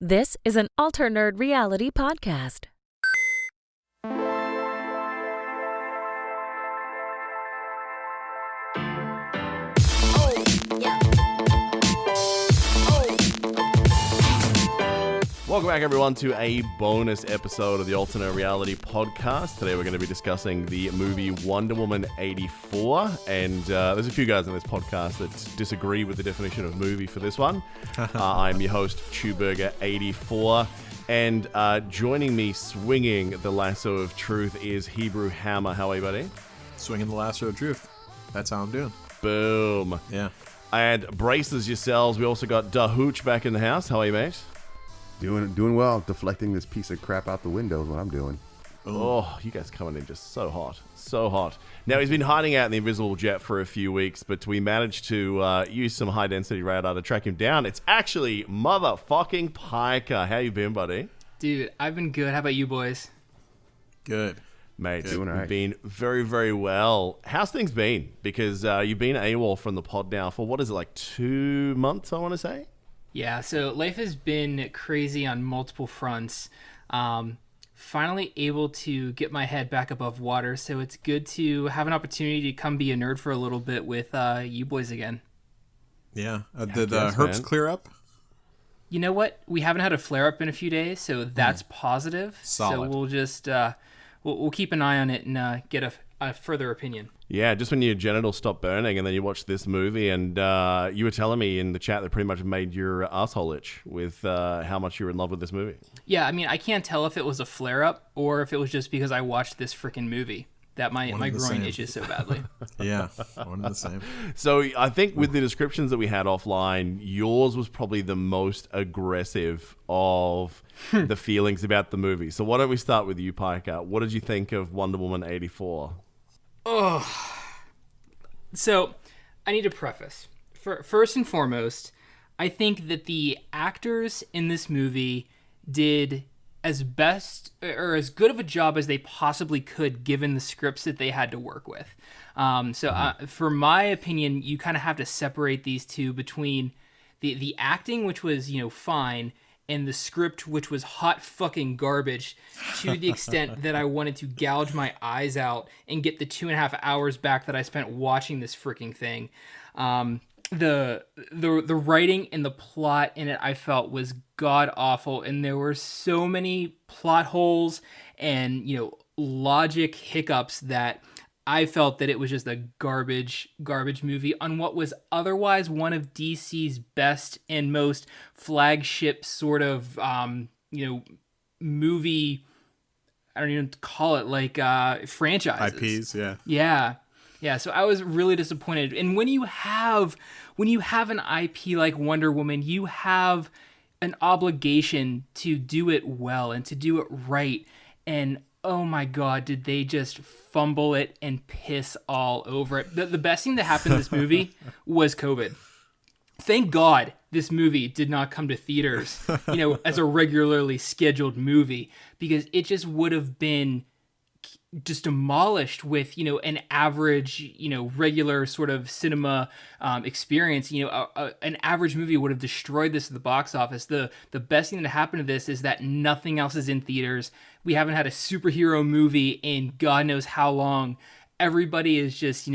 This is an Alternerd reality podcast. Welcome back, everyone, to a bonus episode of the Alternate Reality Podcast. Today we're going to be discussing the movie Wonderwoman 84, and there's a few guys in this podcast that disagree with the definition of movie for this one. I'm your host, Chewburger84, and joining me swinging the lasso of truth is Hebrew Hammer. How are you, buddy? Swinging the lasso of truth. That's how I'm doing. Boom. Yeah. And braces yourselves. We also got Hooch back in the house. How are you, mate? Doing well. Deflecting this piece of crap out the window is what I'm doing. Oh, you guys coming in just so hot. So hot. Now, he's been hiding out in the invisible jet for a few weeks, but we managed to use some high-density radar to track him down. It's actually motherfucking Piker. How you been, buddy? Dude, I've been good. How about you boys? Good. Mate, Doing all right. you've been very, very well. How's things been? Because you've been AWOL from the pod now for, what is it, like 2 months, I want to say? Yeah, so life has been crazy on multiple fronts. Finally able to get my head back above water, so it's good to have an opportunity to come be a nerd for a little bit with you boys again. Yeah. Did Yes, herps man. clear up? You know what? We haven't had a flare-up in a few days, so that's positive. Solid. So we'll just we'll keep an eye on it and get a further opinion. Yeah, just when your genitals stop burning and then you watch this movie, and you were telling me in the chat that pretty much made your asshole itch with how much you were in love with this movie. Yeah, I mean, I can't tell if it was a flare-up or if it was just because I watched this freaking movie that my One and the groin same. itches so badly. Yeah. One and the same. So I think with the descriptions that we had offline, yours was probably the most aggressive of the feelings about the movie. So why don't we start with you, Piker? What did you think of Wonder Woman 84? So, I need to preface. First and foremost, I think that the actors in this movie did as best or as good of a job as they possibly could given the scripts that they had to work with. For my opinion, you kind of have to separate these two between the acting, which was, fine, and the script, which was hot fucking garbage, to the extent that I wanted to gouge my eyes out and get the 2.5 hours back that I spent watching this freaking thing. The writing and the plot in it, I felt, was god awful, and there were so many plot holes and logic hiccups that I felt that it was just a garbage movie on what was otherwise one of DC's best and most flagship sort of, movie, I don't even call it, like, franchises. IPs, yeah. Yeah, so I was really disappointed. And when you have an IP like Wonder Woman, you have an obligation to do it well and to do it right. And oh my God, did they just fumble it and piss all over it. The best thing that happened in this movie was COVID. Thank God this movie did not come to theaters, as a regularly scheduled movie, because it just would have been just demolished with, an average, regular sort of cinema experience. An average movie would have destroyed this at the box office. The best thing that happened to this is that nothing else is in theaters. We haven't had a superhero movie in God knows how long. Everybody is just,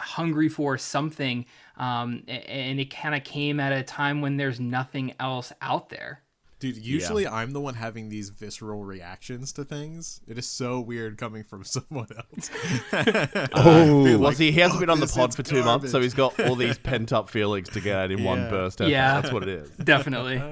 hungry for something. And it kind of came at a time when there's nothing else out there. Dude, usually I'm the one having these visceral reactions to things. It is so weird coming from someone else. He hasn't been on the pod for 2 months, so he's got all these pent-up feelings to get out in one burst. Yeah. That's what it is. Definitely.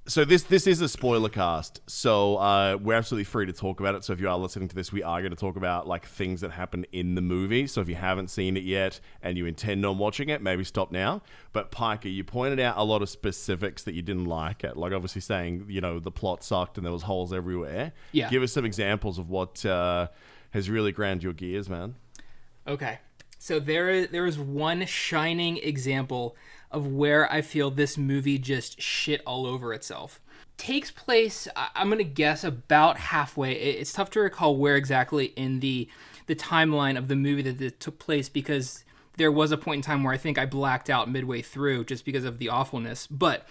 So this is a spoiler cast, so we're absolutely free to talk about it. So if you are listening to this, we are going to talk about like things that happen in the movie. So if you haven't seen it yet and you intend on watching it, maybe stop now. But Piker, you pointed out a lot of specifics that you didn't like it, like obviously saying the plot sucked and there was holes everywhere. Yeah. Give us some examples of what has really ground your gears, man. Okay, so there is one shining example of where I feel this movie just shit all over itself. Takes place, I'm going to guess, about halfway. It's tough to recall where exactly in the timeline of the movie that it took place, because there was a point in time where I think I blacked out midway through just because of the awfulness. But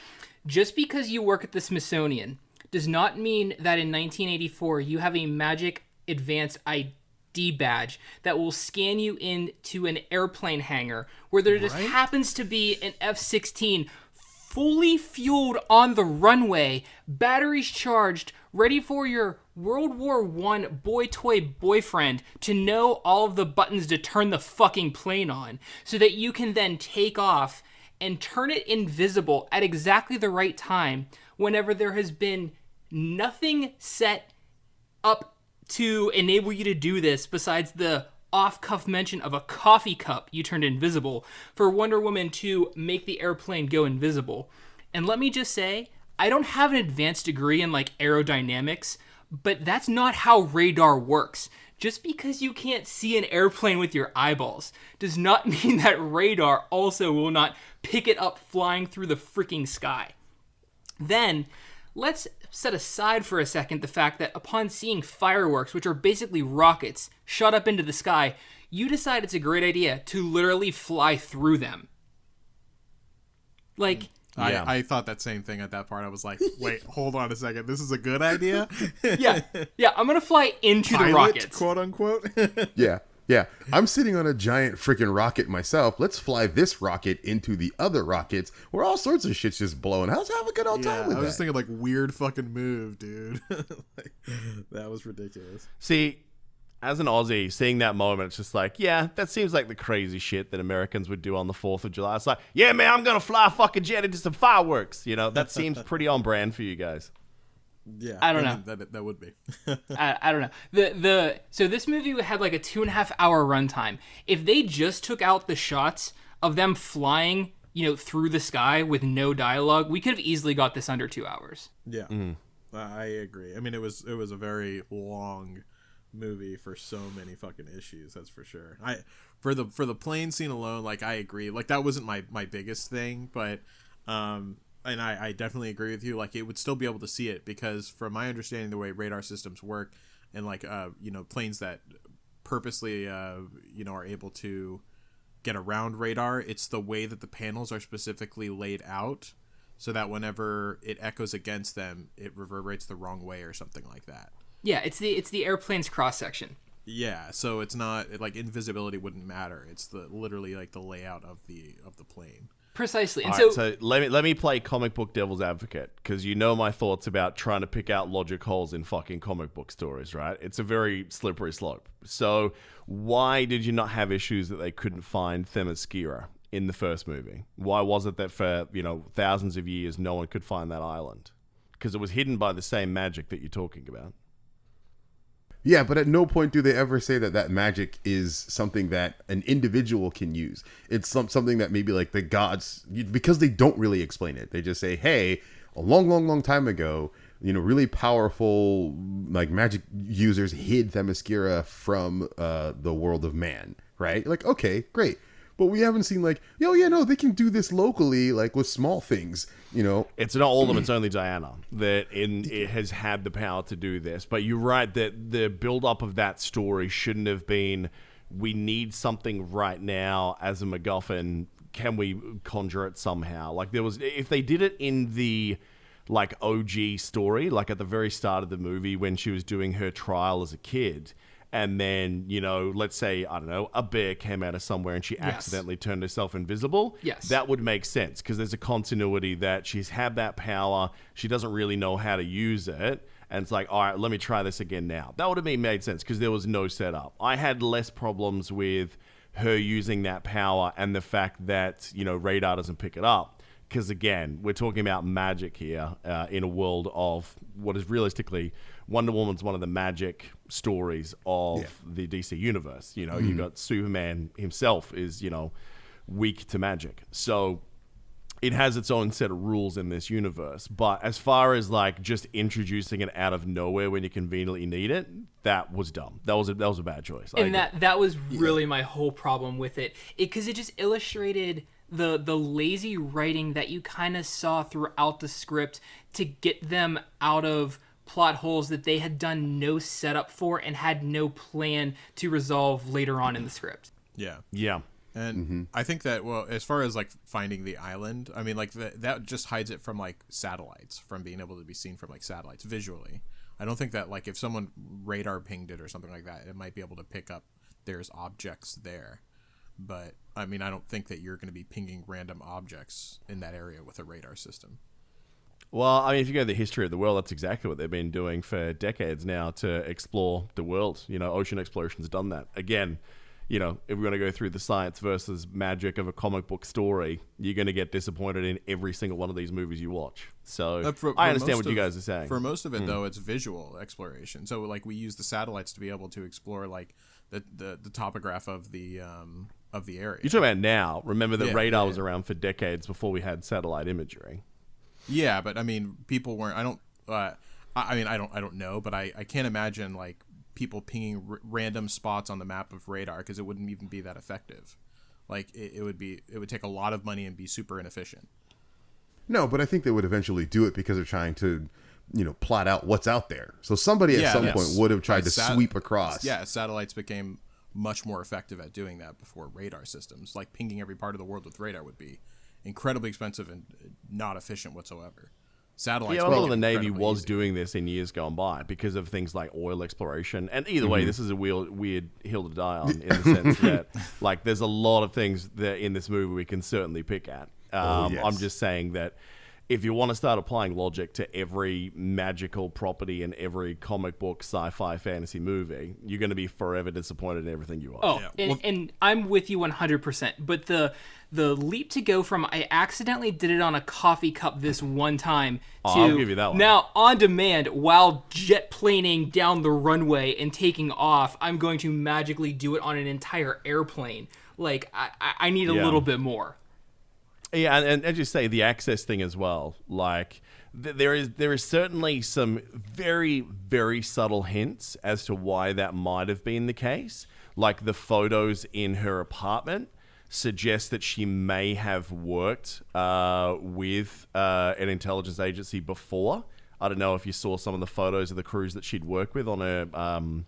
Just because you work at the Smithsonian does not mean that in 1984 you have a magic advanced ID badge that will scan you into an airplane hangar where there just happens to be an F-16 fully fueled on the runway, batteries charged, ready for your World War I boy toy boyfriend to know all of the buttons to turn the fucking plane on, so that you can then take off and turn it invisible at exactly the right time whenever there has been nothing set up to enable you to do this besides the off-cuff mention of a coffee cup you turned invisible for Wonder Woman to make the airplane go invisible. And let me just say, I don't have an advanced degree in like aerodynamics, but that's not how radar works. Just because you can't see an airplane with your eyeballs does not mean that radar also will not pick it up flying through the freaking sky. Then, let's set aside for a second the fact that upon seeing fireworks, which are basically rockets, shot up into the sky, you decide it's a great idea to literally fly through them. Like... I thought that same thing at that part. I was like, wait, hold on a second. This is a good idea? Yeah, I'm going to fly into Pilot, the rockets. quote unquote. Yeah. I'm sitting on a giant freaking rocket myself. Let's fly this rocket into the other rockets where all sorts of shit's just blowing. How's have a good old time with I was that? just thinking like weird fucking move, dude. That was ridiculous. See, as an Aussie, seeing that moment, it's just like, yeah, that seems like the crazy shit that Americans would do on the 4th of July. It's like, yeah, man, I'm going to fly a fucking jet into some fireworks. You know, that seems pretty on brand for you guys. Yeah, I don't know. That would be. I don't know. So this movie had like a 2.5 hour runtime. If they just took out the shots of them flying, through the sky with no dialogue, we could have easily got this under 2 hours. Yeah, I agree. I mean, it was a very long movie for so many fucking issues, that's for sure. For the plane scene alone, like, I agree, like, that wasn't my biggest thing, but and I definitely agree with you, like, it would still be able to see it, because from my understanding, the way radar systems work, and like planes that purposely are able to get around radar, it's the way that the panels are specifically laid out so that whenever it echoes against them, it reverberates the wrong way or something like that. Yeah, it's the airplane's cross section. Yeah, so it's not like invisibility wouldn't matter. It's literally like the layout of the plane. Precisely. And All right, so let me play comic book devil's advocate, because you know my thoughts about trying to pick out logic holes in fucking comic book stories, right? It's a very slippery slope. So why did you not have issues that they couldn't find Themyscira in the first movie? Why was it that for thousands of years no one could find that island? Because it was hidden by the same magic that you're talking about. Yeah, but at no point do they ever say that magic is something that an individual can use. It's something that maybe like the gods, because they don't really explain it. They just say, hey, a long, long, long time ago, really powerful like magic users hid Themyscira from the world of man, right? Like, okay, great. But we haven't seen like, they can do this locally, like with small things, It's not all of them, it's only Diana that it has had the power to do this. But you're right that the build-up of that story shouldn't have been, we need something right now as a MacGuffin, can we conjure it somehow? Like if they did it in the like OG story, like at the very start of the movie when she was doing her trial as a kid, and then, let's say, I don't know, a bear came out of somewhere and she accidentally turned herself invisible. Yes. That would make sense, because there's a continuity that she's had that power. She doesn't really know how to use it. And it's like, all right, let me try this again now. That would have made sense, because there was no setup. I had less problems with her using that power and the fact that, radar doesn't pick it up. Because, again, we're talking about magic here in a world of what is realistically Wonder Woman's one of the magic stories of the DC universe. You got Superman himself is, weak to magic. So it has its own set of rules in this universe. But as far as like just introducing it out of nowhere when you conveniently need it, that was dumb. That was a bad choice. And that was really my whole problem with it. Because it just illustrated the lazy writing that you kind of saw throughout the script to get them out of plot holes that they had done no setup for and had no plan to resolve later on in the script. Yeah. Yeah. And I think that, well, as far as like finding the island, I mean, like that just hides it from like satellites, from being able to be seen from like satellites visually. I don't think that like if someone radar pinged it or something like that, it might be able to pick up there's objects there. But I mean, I don't think that you're going to be pinging random objects in that area with a radar system. Well, I mean, if you go to the history of the world, that's exactly what they've been doing for decades now to explore the world. You know, ocean exploration's done that. Again, you know, if we're going to go through the science versus magic of a comic book story, you're going to get disappointed in every single one of these movies you watch. So I understand what you guys are saying. For most of it, though, it's visual exploration. So, like, we use the satellites to be able to explore, like, the topograph of the area. You're talking about now. Remember that radar was around for decades before we had satellite imagery. Yeah, but I mean, people weren't. I don't know, but I can't imagine like people pinging random spots on the map of radar, because it wouldn't even be that effective. Like it would take a lot of money and be super inefficient. No, but I think they would eventually do it because they're trying to, you know, plot out what's out there. So somebody at some point would have tried to sweep across. Yeah, satellites became much more effective at doing that before radar systems. Like pinging every part of the world with radar would be incredibly expensive and not efficient whatsoever. Satellites. Yeah, well, the Navy was doing this in years gone by because of things like oil exploration. And either way, this is a weird hill to die on, in the sense that, like, there's a lot of things that in this movie we can certainly pick at. I'm just saying that if you want to start applying logic to every magical property in every comic book, sci-fi, fantasy movie, you're going to be forever disappointed in everything you watch. And I'm with you 100%. But the leap to go from I accidentally did it on a coffee cup this one time to I'll give you that one. Now on demand while jet planing down the runway and taking off, I'm going to magically do it on an entire airplane. Like I need a little bit more. Yeah, and as you say, the access thing as well. Like, there is certainly some very, very subtle hints as to why that might have been the case. Like, the photos in her apartment suggest that she may have worked with an intelligence agency before. I don't know if you saw some of the photos of the crews that she'd worked with on her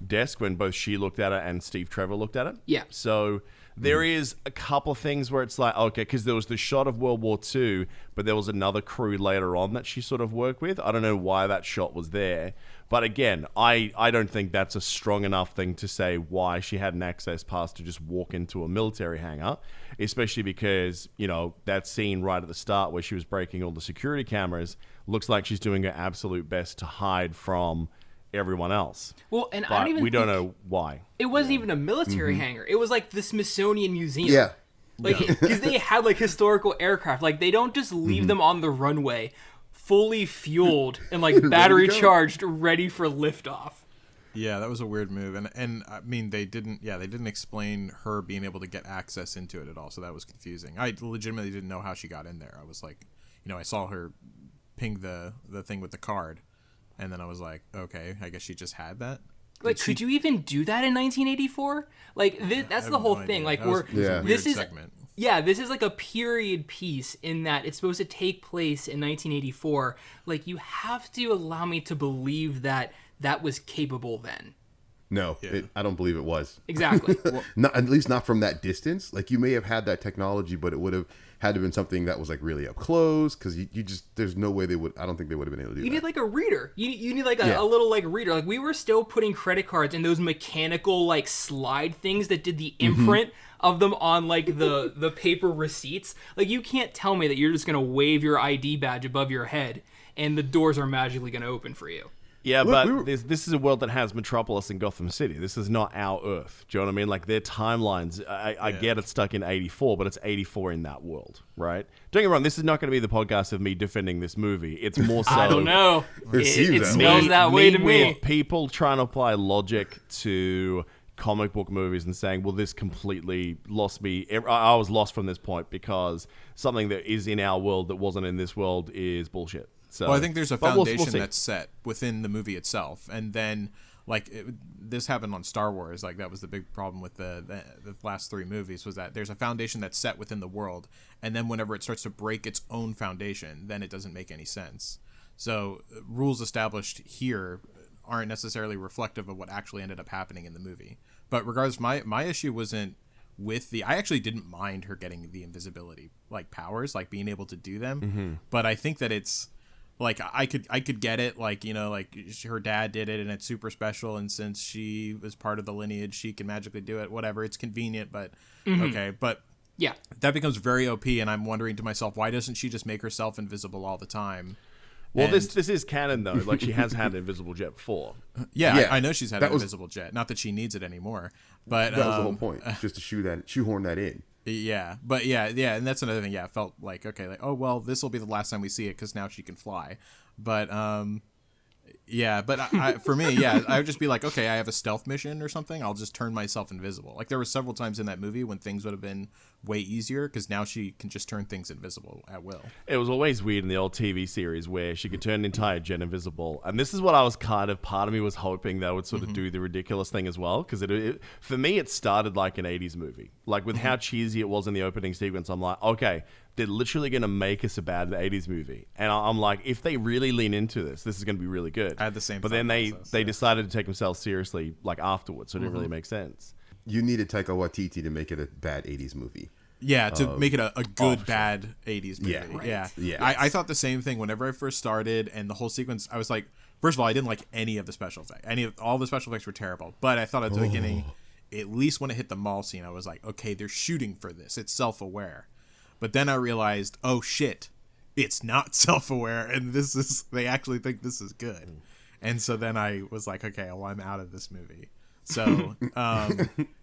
desk when both she looked at it and Steve Trevor looked at it. Yeah. So there is a couple of things where it's like, okay, because there was the shot of World War II, but there was another crew later on that she sort of worked with. I don't know why that shot was there. But again, I don't think that's a strong enough thing to say why she had an access pass to just walk into a military hangar, especially because, you know, that scene right at the start where she was breaking all the security cameras looks like she's doing her absolute best to hide from everyone else. Well, and but we don't know why. It wasn't even a military hangar. It was like the Smithsonian Museum. Yeah. Like, because they had like historical aircraft. Like, they don't just leave them on the runway fully fueled and like battery charged, ready for liftoff. Yeah, that was a weird move. And I mean, they didn't explain her being able to get access into it at all. So that was confusing. I legitimately didn't know how she got in there. I was like, you know, I saw her ping the thing with the card. And then I was like, okay, I guess she just had that. Like, could you even do that in 1984? Like, that's the whole thing. Like, this is segment. Yeah, this is like a period piece in that it's supposed to take place in 1984. Like, you have to allow me to believe that that was capable then. No, I don't believe it was. Exactly. Not, at least not from that distance. Like, you may have had that technology, but it would have had to have been something that was like really up close, because you just, there's no way they would, I don't think they would have been able to do that. You need like a reader. You need like a little like reader. Like, we were still putting credit cards in those mechanical like slide things that did the imprint of them on like the paper receipts. Like, you can't tell me that you're just going to wave your ID badge above your head and the doors are magically going to open for you. Yeah, but this is a world that has Metropolis and Gotham City. This is not our Earth. Do you know what I mean? Like, their timelines, I get it's stuck in 84, but it's 84 in that world, right? Don't get me wrong, this is not going to be the podcast of me defending this movie. It's more so... I don't know. It that smells that way to me. People trying to apply logic to comic book movies and saying, well, this completely lost me. I was lost from this point because something that is in our world that wasn't in this world is bullshit. So, well, I think there's a foundation that's set within the movie itself, and then like this happened on Star Wars. Like, that was the big problem with the last three movies, was that there's a foundation that's set within the world, and then whenever it starts to break its own foundation, then it doesn't make any sense. So rules established here aren't necessarily reflective of what actually ended up happening in the movie. But regardless, my issue wasn't with I actually didn't mind her getting the invisibility like powers, like being able to do them. But I think that it's like I could get it, like, you know, like her dad did it and it's super special, and since she was part of the lineage, she can magically do it. Whatever, it's convenient, but okay, but Yeah. that becomes very OP, and I'm wondering to myself, why doesn't she just make herself invisible all the time? Well, And- this is canon though. Like, she has had an invisible jet before. Yeah, I know she's had That an was- invisible jet. Not that she needs it anymore, but That was the whole point, just to shoehorn that in. yeah, but yeah, and that's another thing. Yeah, it felt like, okay, like, oh well, this will be the last time we see it because now she can fly. But yeah, but for me, yeah, I would just be like, okay, I have a stealth mission or something, I'll just turn myself invisible. Like, there were several times in that movie when things would have been way easier because now she can just turn things invisible at will. It was always weird in the old TV series where she could turn an entire jet invisible. And this is what I was part of me was hoping they would sort of do the ridiculous thing as well. Because for me, it started like an 80s movie. Like, with how cheesy it was in the opening sequence, I'm like, okay, they're literally going to make us a bad 80s movie. And I'm like, if they really lean into this is going to be really good. I had the same But thought then process, they yeah. decided to take themselves seriously, like, afterwards. So it didn't really make sense. You needed Taika Waititi to make it a bad 80s movie. Yeah, to make it a good, bad 80s movie. Yeah, right. Yeah. Yes. I thought the same thing whenever I first started, and the whole sequence, I was like, first of all, I didn't like any of the special effects. All the special effects were terrible. But I thought at the beginning, at least when it hit the mall scene, I was like, okay, they're shooting for this. It's self-aware. But then I realized, oh shit, it's not self-aware, and they actually think this is good. And so then I was like, okay, well, I'm out of this movie. So,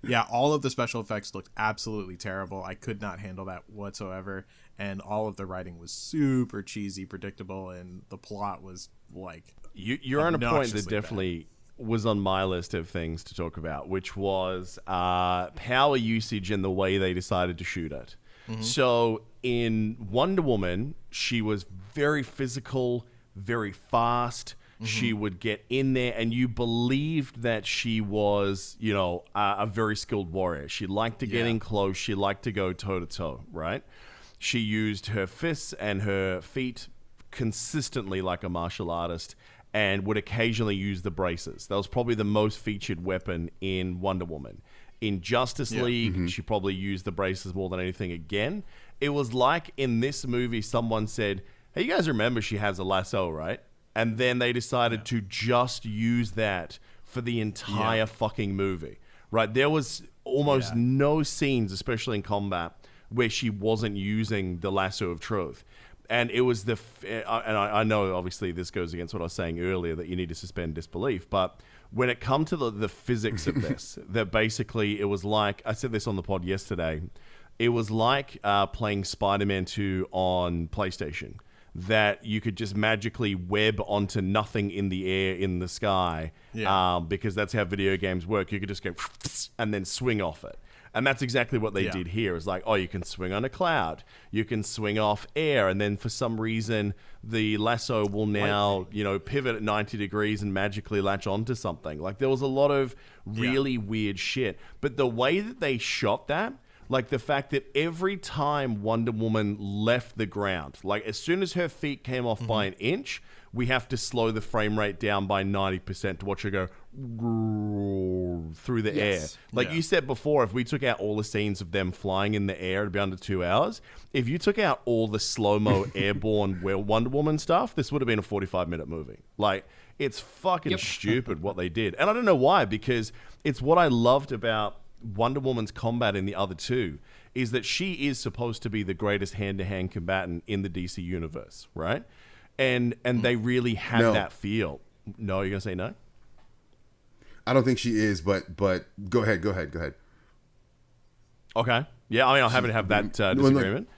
yeah, all of the special effects looked absolutely terrible. I could not handle that whatsoever. And all of the writing was super cheesy, predictable, and the plot was like... You're on a point that obnoxiously definitely was on my list of things to talk about, which was power usage and the way they decided to shoot it. So in Wonder Woman, she was very physical, very fast. She would get in there, and you believed that she was, you know, a very skilled warrior. She liked to get in close. She liked to go toe-to-toe, right? She used her fists and her feet consistently like a martial artist, and would occasionally use the braces. That was probably the most featured weapon in Wonder Woman. In Justice League, she probably used the braces more than anything again. It was like in this movie, someone said, hey, you guys remember she has a lasso, right? And then they decided to just use that for the entire fucking movie, right? There was almost no scenes, especially in combat, where she wasn't using the lasso of truth. And it was I know obviously this goes against what I was saying earlier, that you need to suspend disbelief, but when it comes to the physics of this, that basically it was like, I said this on the pod yesterday, it was like playing Spider-Man 2 on PlayStation, that you could just magically web onto nothing in the air, in the sky, because that's how video games work. You could just go and then swing off it. And that's exactly what they did here. It's like, oh, you can swing on a cloud, you can swing off air, and then for some reason the lasso will now, you know, pivot at 90 degrees and magically latch onto something. Like, there was a lot of really weird shit. But the way that they shot that, like the fact that every time Wonder Woman left the ground, like as soon as her feet came off by an inch, we have to slow the frame rate down by 90% to watch her go through the air. Like you said before, if we took out all the scenes of them flying in the air, it'd be under 2 hours. If you took out all the slow-mo airborne Wonder Woman stuff, this would have been a 45-minute movie. Like, it's fucking stupid what they did. And I don't know why, because it's what I loved about Wonder Woman's combat in the other two, is that she is supposed to be the greatest hand-to-hand combatant in the DC universe, right? And they really had that feel. No, you're gonna say no? I don't think she is, but go ahead. Okay. Yeah, I mean, I'm happy to have that disagreement.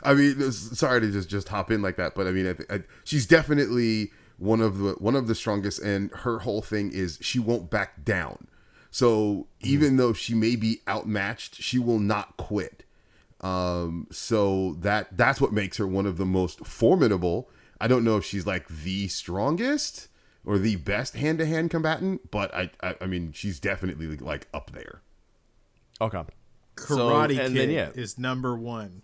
I mean, sorry to just hop in like that, but I mean, she's definitely one of the strongest, and her whole thing is she won't back down. So even though she may be outmatched, she will not quit. So that's what makes her one of the most formidable. I don't know if she's like the strongest or the best hand-to-hand combatant, but I mean, she's definitely like up there. Okay. Karate and Kid then, is number 1.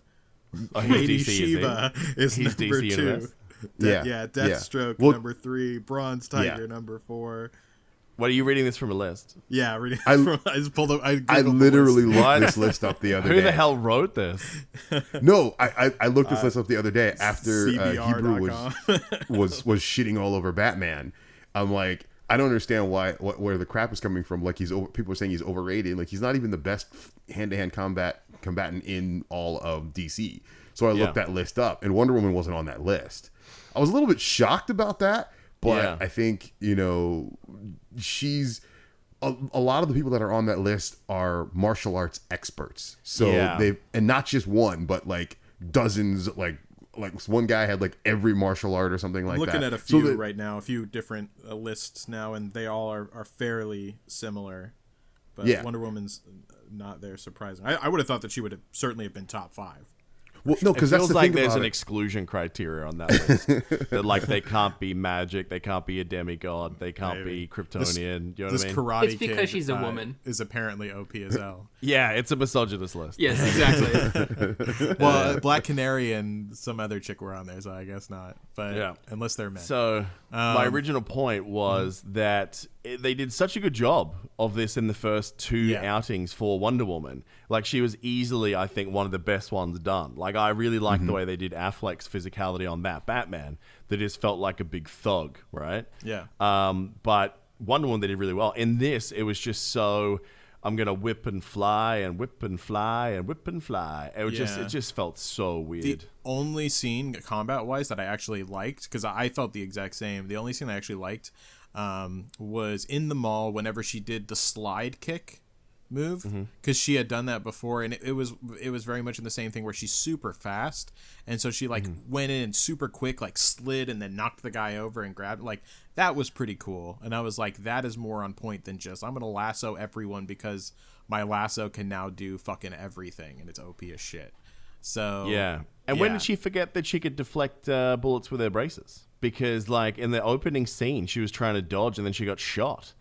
Oh, Lady DC, Shiva is he's number DC 2. universe. Deathstroke Well, number 3. Bronze Tiger number 4. What are you reading this from a list? Yeah, reading. I just pulled up. I literally list. looked this list up the other day. Who the hell wrote this? No, I looked this list up the other day after Hebrew CBR.com. was shitting all over Batman. I'm like, I don't understand where the crap is coming from. Like people are saying he's overrated. Like he's not even the best hand-to-hand combatant in all of DC. So I looked that list up, and Wonder Woman wasn't on that list. I was a little bit shocked about that, but I think she's a lot of the people that are on that list are martial arts experts. So and not just one, but like dozens, like one guy had like every martial art or something like that. I'm looking at a few right now, a few different lists now, and they all are fairly similar. But Wonder Woman's not there, surprising. I would have thought that she would have certainly have been top 5. Well, no, because it that's feels the like thing there's about an it. exclusion criteria on that list. That like they can't be magic, they can't be a demigod, they can't be Kryptonian. You know what I mean? Karate It's because kid, she's a woman. Is apparently OP as hell. Yeah, it's a misogynist list. Yes, exactly. Well, Black Canary and some other chick were on there, so I guess not. But unless they're men. So my original point was that they did such a good job of this in the first 2 outings for Wonder Woman. Like she was easily, I think, one of the best ones done. Like I really liked the way they did Affleck's physicality on that Batman. That just felt like a big thug, right? Yeah. But Wonder Woman they did really well. In this, it was just so I'm gonna whip and fly and whip and fly and whip and fly. It just felt so weird. The only scene combat wise that I actually liked, because I felt the exact same. The only scene I actually liked was in the mall whenever she did the slide kick move, because she had done that before, and it was very much in the same thing where she's super fast, and so she like went in super quick, like slid and then knocked the guy over and grabbed, like that was pretty cool. And I was like, that is more on point than just I'm gonna lasso everyone because my lasso can now do fucking everything and it's OP as shit. So and when did she forget that she could deflect bullets with her braces? Because like in the opening scene she was trying to dodge and then she got shot.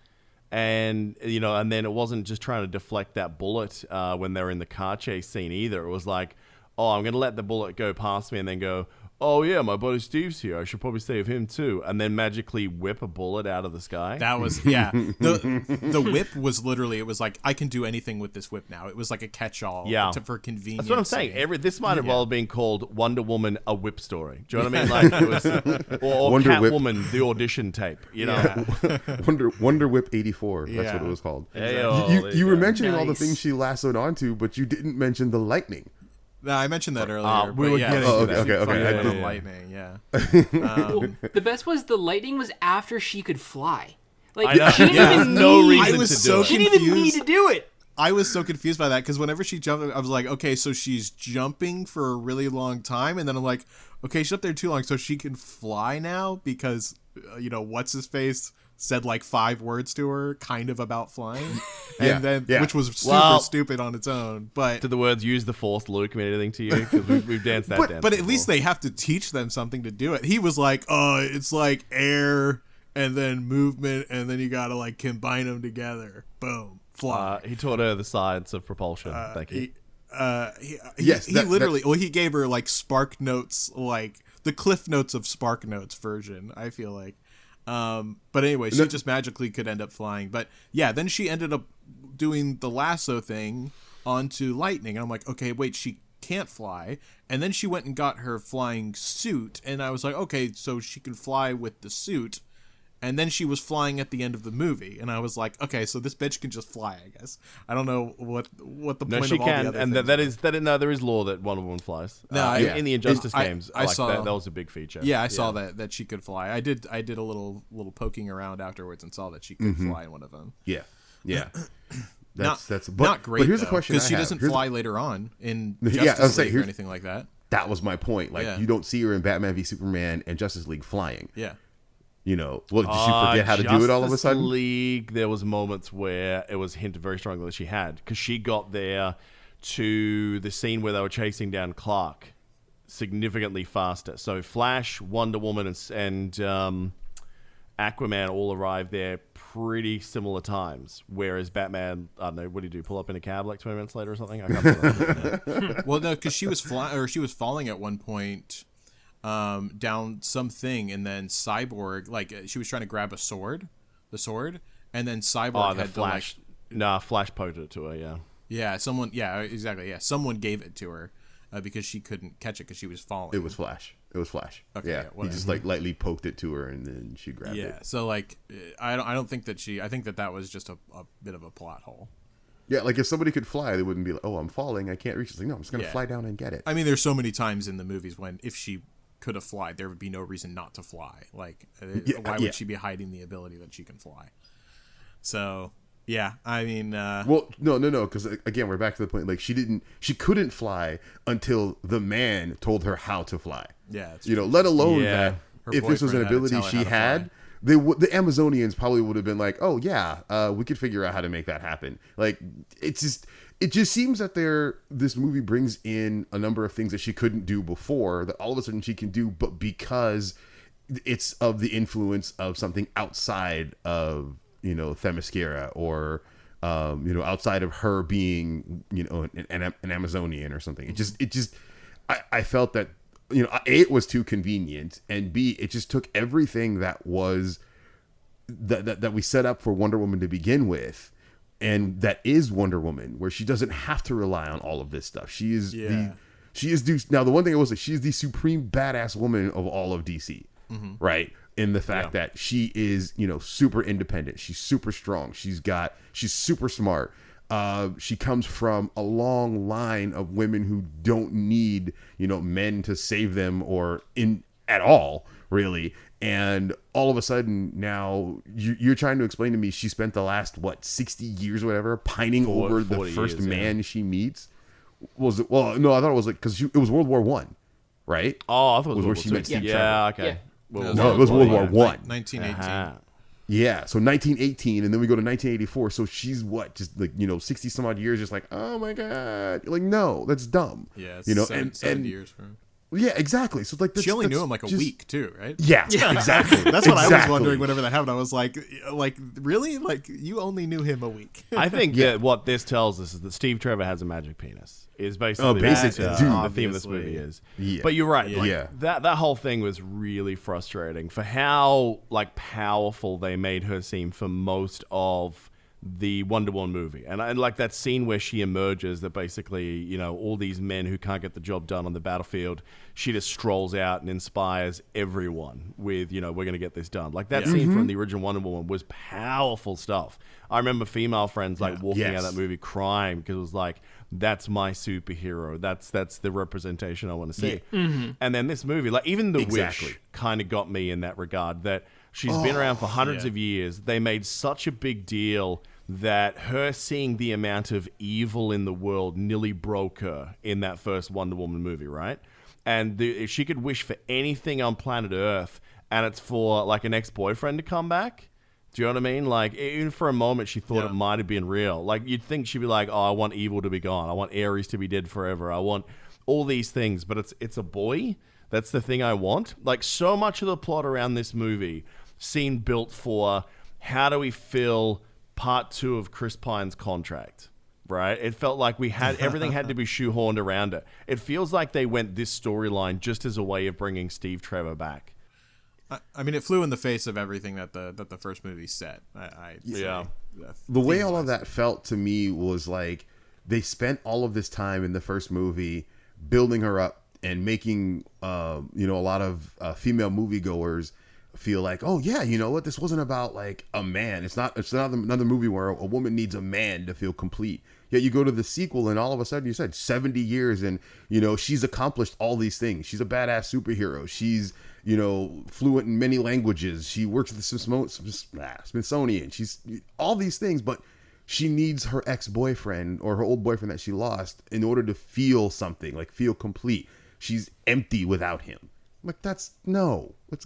And, and then it wasn't just trying to deflect that bullet when they were in the car chase scene either. It was like, oh, I'm going to let the bullet go past me and then go, oh, yeah, my buddy Steve's here. I should probably save him too. And then magically whip a bullet out of the sky. That was, The whip was literally, it was like, I can do anything with this whip now. It was like a catch-all for convenience. That's what I'm saying. This might have well been called Wonder Woman, a whip story. Do you know what I mean? Like it was, or Wonder Catwoman, the audition tape, Wonder Whip 84. That's what it was called. You were mentioning all the things she lassoed onto, but you didn't mention the lightning. No, I mentioned that earlier. We were getting to that. Okay. Lightning, The best was the lightning was after she could fly. Like I know. she didn't even no need, reason I was to so do it. she didn't even need to do it. I was so confused by that because whenever she jumped, I was like, okay, so she's jumping for a really long time, and then I'm like, okay, she's up there too long, so she can fly now because what's his face said like 5 words to her, kind of about flying, and which was super stupid on its own. But did the words "use the force" Luke mean anything to you? Because we've danced that dance. But at before. least they have to teach them something to do it. He was like, oh, it's like air and then movement, and then you gotta like combine them together. Boom, fly. He taught her the science of propulsion. Thank you. He gave her like Spark Notes, like the Cliff Notes of Spark Notes version, I feel like. But anyway, she just magically could end up flying. But yeah, then she ended up doing the lasso thing onto lightning. I'm like, okay, wait, she can't fly. And then she went and got her flying suit, and I was like, okay, so she can fly with the suit. And then she was flying at the end of the movie, and I was like, okay, so this bitch can just fly, I guess. I don't know what the point of all the other and things there is law that Wonder Woman flies. In the Injustice games, I saw that was a big feature. Yeah, I saw that she could fly. I did a little poking around afterwards and saw that she could fly in one of them. Yeah. That's not great. But here's the question: because she doesn't fly later on in Justice I was League or anything like that. That was my point. Like you don't see her in Batman v Superman and Justice League flying. Yeah. Did she forget how to do it all of a sudden? Justice League, there was moments where it was hinted very strongly that she had, because she got there to the scene where they were chasing down Clark significantly faster. So Flash, Wonder Woman, and Aquaman all arrived there pretty similar times, whereas Batman, I don't know, what do you do? Pull up in a cab like 20 minutes later or something? I can't remember. Well, no, because she was falling at one point. Down something, and then Cyborg, like she was trying to grab the sword, and then Cyborg Oh, the had Flash. Nah, Flash poked it to her. Yeah. Yeah, someone. Yeah, exactly. Yeah, someone gave it to her because she couldn't catch it because she was falling. It was Flash. Okay, Yeah, he just like lightly poked it to her and then she grabbed it. Yeah, so like I don't think that I think that was just a bit of a plot hole. Yeah, like if somebody could fly, they wouldn't be like, "Oh, I'm falling, I can't reach." It's like, no, I'm just gonna fly down and get it. I mean, there's so many times in the movies when if she could have flied, there would be no reason not to fly. Like, why would she be hiding the ability that she can fly? So yeah, I mean, well, no, because again, we're back to the point. Like, she couldn't fly until the man told her how to fly. Yeah, let alone Yeah. that if this was an ability she had, the Amazonians probably would have been like, "Oh yeah, we could figure out how to make that happen." Like, it just seems that this movie brings in a number of things that she couldn't do before that all of a sudden she can do, but because it's of the influence of something outside of Themyscira or outside of her being an Amazonian or something. I felt that A, it was too convenient, and B, it just took everything that was that we set up for Wonder Woman to begin with, and that is Wonder Woman, where she doesn't have to rely on all of this stuff. She is now the one thing I will say, she is the supreme badass woman of all of DC, right? In the fact that she is, super independent. She's super strong. She's super smart. She comes from a long line of women who don't need, men to save them or at all, really. And all of a sudden now you're trying to explain to me she spent the last 60 years or whatever pining over the first man she meets. Was it? Well, no, I thought it was because it was World War One, right? Oh, I thought it was where World she War met II. Steve Yeah, Trevor. okay. Yeah. No, it was World War One. 1918. Yeah, so 1918, and then we go to 1984. So she's just 60 some odd years, just like, oh my god, like no, that's dumb. Yeah, seven years from. Yeah, exactly. So she only knew him like a week too, right? Yeah, exactly. That's what I was wondering whenever that happened. I was like, really? Like you only knew him a week? I think that what this tells us is that Steve Trevor has a magic penis. Is basically the theme of this movie is. Yeah. But you're right. Yeah. That whole thing was really frustrating for how powerful they made her seem for most of the Wonder Woman movie. And I like that scene where she emerges that basically, all these men who can't get the job done on the battlefield, she just strolls out and inspires everyone with, we're going to get this done. Like that scene from the original Wonder Woman was powerful stuff. I remember female friends walking out of that movie crying because it was like, that's my superhero. That's the representation I want to see. Yeah. And then this movie, even The Witch kind of got me in that regard, that she's been around for hundreds of years. They made such a big deal that her seeing the amount of evil in the world nearly broke her in that first Wonder Woman movie, right? And if she could wish for anything on planet Earth, and it's for an ex-boyfriend to come back, do you know what I mean? Even for a moment, she thought it might have been real. You'd think she'd be like, oh, I want evil to be gone. I want Ares to be dead forever. I want all these things, but it's a boy. That's the thing I want. So much of the plot around this movie seemed built for how do we fill part 2 of Chris Pine's contract, right? It felt like everything had to be shoehorned around it. It feels like they went this storyline just as a way of bringing Steve Trevor back. I mean, it flew in the face of everything that the first movie set. The way all of that felt to me was like they spent all of this time in the first movie building her up and making a lot of female moviegoers feel like, oh yeah, you know what, this wasn't about a man. It's not another movie where a woman needs a man to feel complete. Yet you go to the sequel and all of a sudden you said 70 years and she's accomplished all these things. She's a badass superhero. She's fluent in many languages. She works at the Smithsonian. She's all these things, but she needs her ex-boyfriend or her old boyfriend that she lost in order to feel something, feel complete. She's empty without him. That's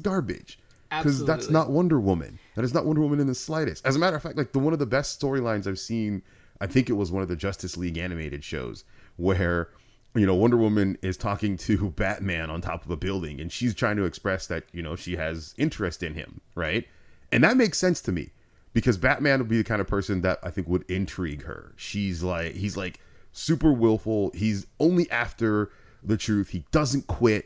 garbage. Because that's not Wonder Woman. That is not Wonder Woman in the slightest. As a matter of fact, one of the best storylines I've seen, I think it was one of the Justice League animated shows where Wonder Woman is talking to Batman on top of a building and she's trying to express that, she has interest in him, right? And that makes sense to me because Batman would be the kind of person that I think would intrigue her. He's super willful. He's only after the truth. He doesn't quit.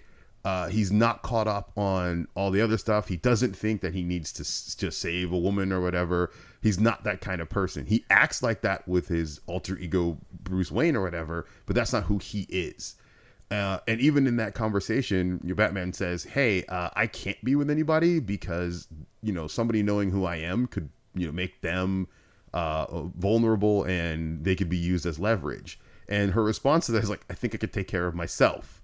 He's not caught up on all the other stuff. He doesn't think that he needs to just save a woman or whatever. He's not that kind of person. He acts like that with his alter ego Bruce Wayne or whatever, but that's not who he is. And even in that conversation, your Batman says, hey, I can't be with anybody because, somebody knowing who I am could, make them vulnerable and they could be used as leverage. And her response to that is like, I think I could take care of myself,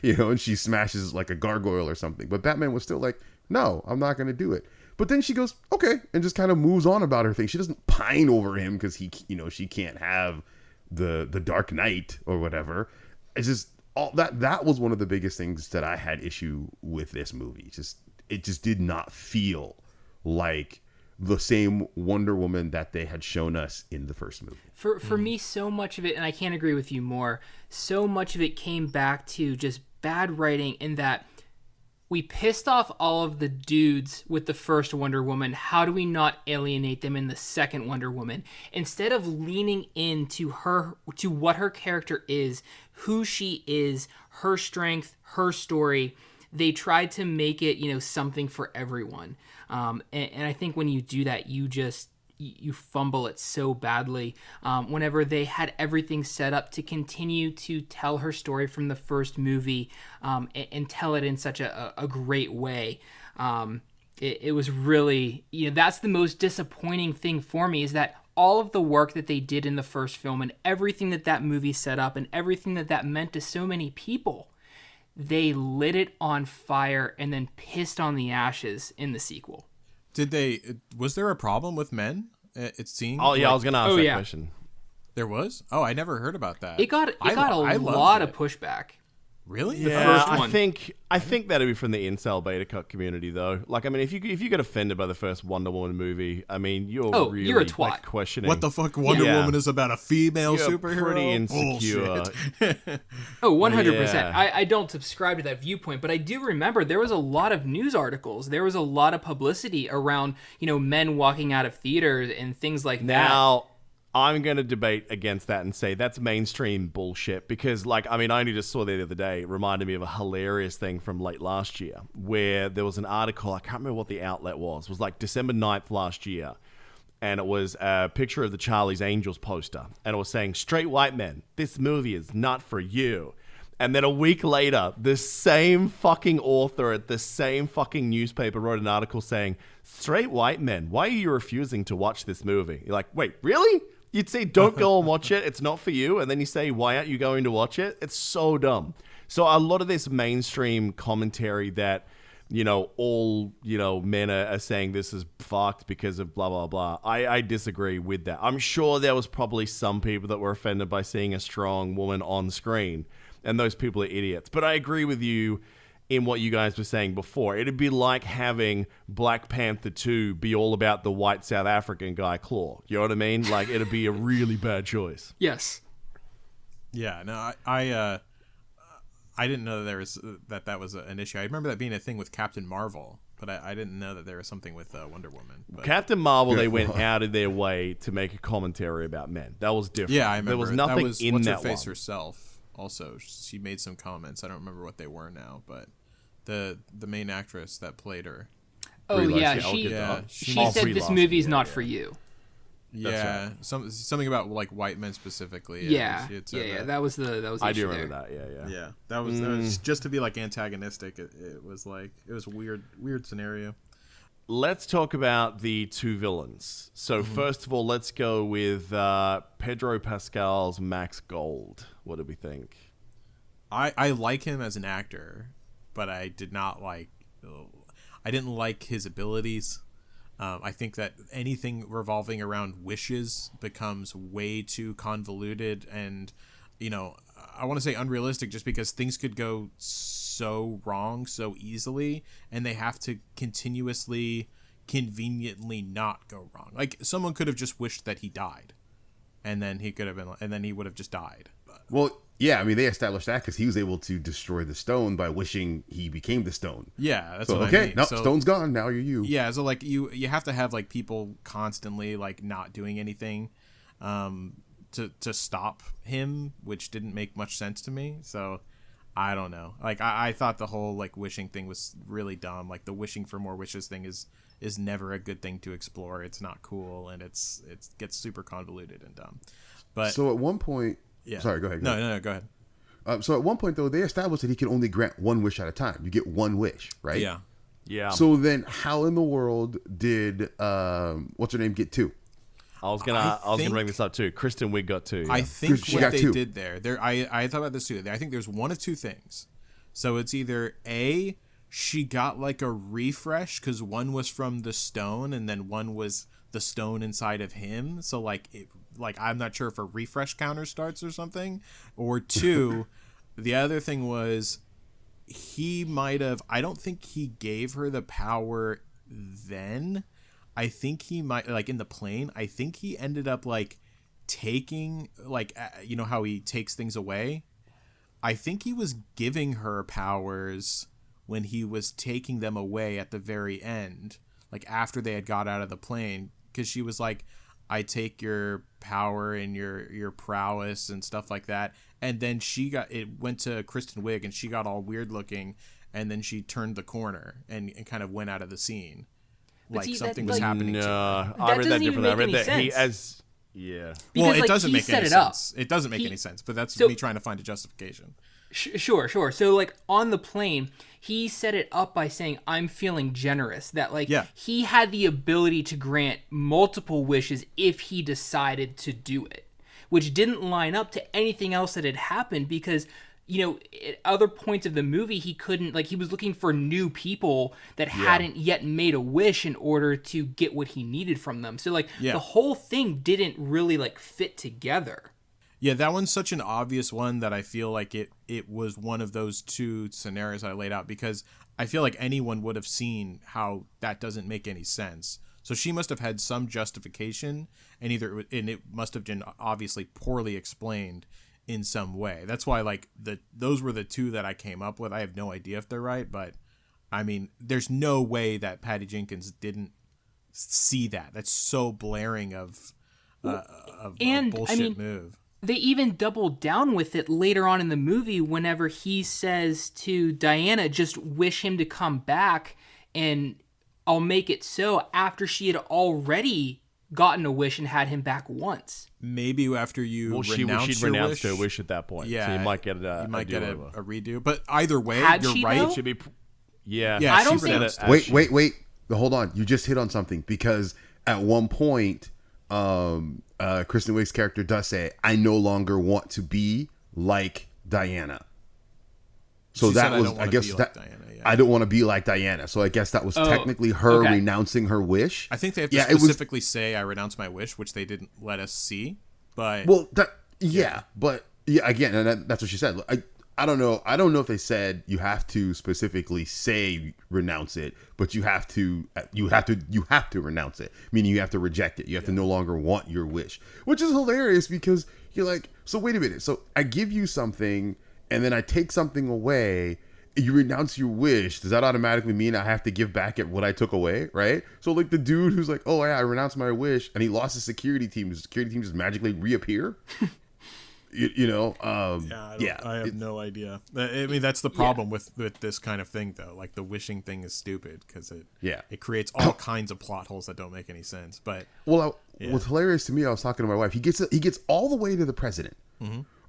and she smashes like a gargoyle or something. But Batman was still like, no, I'm not going to do it. But then she goes, okay, and just kind of moves on about her thing. She doesn't pine over him because she can't have the Dark Knight or whatever. It's just all that was one of the biggest things that I had issue with this movie. It just did not feel like the same Wonder Woman that they had shown us in the first movie. For me, so much of it, and I can't agree with you more, so much of it came back to just bad writing in that we pissed off all of the dudes with the first Wonder Woman. How do we not alienate them in the second Wonder Woman? Instead of leaning into what her character is, who she is, her strength, her story, they tried to make it, something for everyone. And I think when you do that, you fumble it so badly. Whenever they had everything set up to continue to tell her story from the first movie, and tell it in such a great way. It was really, that's the most disappointing thing for me, is that all of the work that they did in the first film and everything that movie set up and everything that meant to so many people, they lit it on fire and then pissed on the ashes in the sequel. Was there a problem with men? It seemed. Oh yeah, I was gonna ask that question. There was? Oh, I never heard about that. It got a lot of pushback. Really? The first one. I think that'd be from the incel beta cut community though. Like, I mean, if you get offended by the first Wonder Woman movie, I mean, you're a twat. Like, questioning what the fuck Wonder Woman is about a female you're superhero. Pretty insecure. 100%. Yeah. I don't subscribe to that viewpoint, but I do remember there was a lot of news articles. There was a lot of publicity around, men walking out of theaters and things like that. Now, I'm going to debate against that and say that's mainstream bullshit because, like, I mean, I only just saw that the other day. It reminded me of a hilarious thing from late last year where there was an article, I can't remember what the outlet was. It was like December 9th last year. And it was a picture of the Charlie's Angels poster. And it was saying, straight white men, this movie is not for you. And then a week later, the same fucking author at the same fucking newspaper wrote an article saying, straight white men, why are you refusing to watch this movie? You're like, wait, really? You'd say, don't go and watch it. It's not for you. And then you say, why aren't you going to watch it? It's so dumb. So a lot of this mainstream commentary that, all, men are saying this is fucked because of blah, blah, blah. I disagree with that. I'm sure there was probably some people that were offended by seeing a strong woman on screen. And those people are idiots. But I agree with you in what you guys were saying before. It'd be like having Black Panther 2 be all about the white South African guy Claw. You know what I mean? Like, it'd be a really bad choice. Yes. Yeah, no, I didn't know that was an issue. I remember that being a thing with Captain Marvel, but I didn't know that there was something with Wonder Woman. But. Captain Marvel, they went out of their way to make a commentary about men. That was different. Yeah, I remember. There was nothing in what's that her face one. herself. Also, she made some comments. I don't remember what they were now, but the main actress that played her. Oh yeah, she said this movie's not for you. Yeah, right. Something about like white men specifically. Yeah, that was I do remember that. Yeah. That was just to be like antagonistic. It was a weird scenario. Let's talk about the two villains. So first of all, let's go with Pedro Pascal's Max Gold. What do we think? I like him as an actor, but I didn't like his abilities. I think that anything revolving around wishes becomes way too convoluted and, I want to say unrealistic just because things could go so wrong so easily and they have to continuously, conveniently not go wrong. Like someone could have just wished that he died and then he would have just died. Well, yeah, I mean, they established that because he was able to destroy the stone by wishing he became the stone. Yeah, that's so, what okay, I mean. No, stone's gone. Now you're you. Yeah, so like you have to have like people constantly like not doing anything to stop him, which didn't make much sense to me. So I don't know. Like I thought the whole like wishing thing was really dumb. Like the wishing for more wishes thing is never a good thing to explore. It's not cool, and it gets super convoluted and dumb. But so at one point, yeah. Sorry, go ahead. No, go ahead. So at one point though, they established that he can only grant one wish at a time. You get one wish, right? Yeah. Yeah. So then, how in the world did what's her name get two? I was gonna bring this up too. Kristen Wiig got two. Yeah. I think She what got they two. did there, I thought about this too. I think there's one of two things. So it's either A, she got like a refresh because one was from the stone and then one was the stone inside of him. So like I'm not sure if a refresh counter starts or something. Or two, the other thing was he might have. I don't think he gave her the power then. I think he might, like in the plane, I think he ended up like taking, like, you know how he takes things away? I think he was giving her powers when he was taking them away at the very end, like after they had got out of the plane, because she was like, I take your power and your prowess and stuff like that. And then it went to Kristen Wiig and she got all weird looking, and then she turned the corner and kind of went out of the scene. But Like see, something that, was like, happening to her. I read that doesn't even differently. I make read any that he sense. yeah. Because, Well, it like, doesn't he make set any it up. sense. It doesn't make any sense, but that's So- me trying to find a justification. Sure. So, like, on the plane, he set it up by saying, I'm feeling generous. That, like, Yeah. he had the ability to grant multiple wishes if he decided to do it, which didn't line up to anything else that had happened because, you know, at other points of the movie, he couldn't, like, he was looking for new people that hadn't yet made a wish in order to get what he needed from them. So, like, Yeah. the whole thing didn't really, like, fit together. Yeah, that one's such an obvious one that I feel like it was one of those two scenarios I laid out, because I feel like anyone would have seen how that doesn't make any sense. So she must have had some justification, and it must have been obviously poorly explained in some way. That's why, like, those were the two that I came up with. I have no idea if they're right, but I mean, there's no way that Patty Jenkins didn't see that. That's so blaring of a bullshit move. They even double down with it later on in the movie whenever he says to Diana, just wish him to come back and I'll make it so, after she had already gotten a wish and had him back once. Maybe after you She'd renounce renounced your her wish at that point. Yeah, so you might get you might get a do-over. redo. But either way, Had you're she, right. though? It should be. Yeah, Yeah, I don't she think- renounced it. Wait. Hold on. You just hit on something, because at one point, Kristen Wiig's character does say, I no longer want to be like Diana. So She that said, "I was, don't I wanna guess be like that Diana," yeah. I don't want to be like Diana. So I guess that was technically her okay. renouncing her wish. I think they have to Yeah, it was- specifically say, I renounce my wish, which they didn't let us see. But Well, but again, and that's what she said. I don't know. I don't know if they said you have to specifically say renounce it, but you have to renounce it. Meaning you have to reject it. You have to no longer want your wish, which is hilarious because you're like, so wait a minute. So I give you something and then I take something away. You renounce your wish. Does that automatically mean I have to give back at what I took away? Right. So like the dude who's like, oh yeah, I renounced my wish, and he lost his security team. Does the security team just magically reappear? You know, I have no idea. I mean, that's the problem with this kind of thing, though. Like, the wishing thing is stupid because it creates all kinds of plot holes that don't make any sense. But What's hilarious to me, I was talking to my wife. He gets all the way to the president,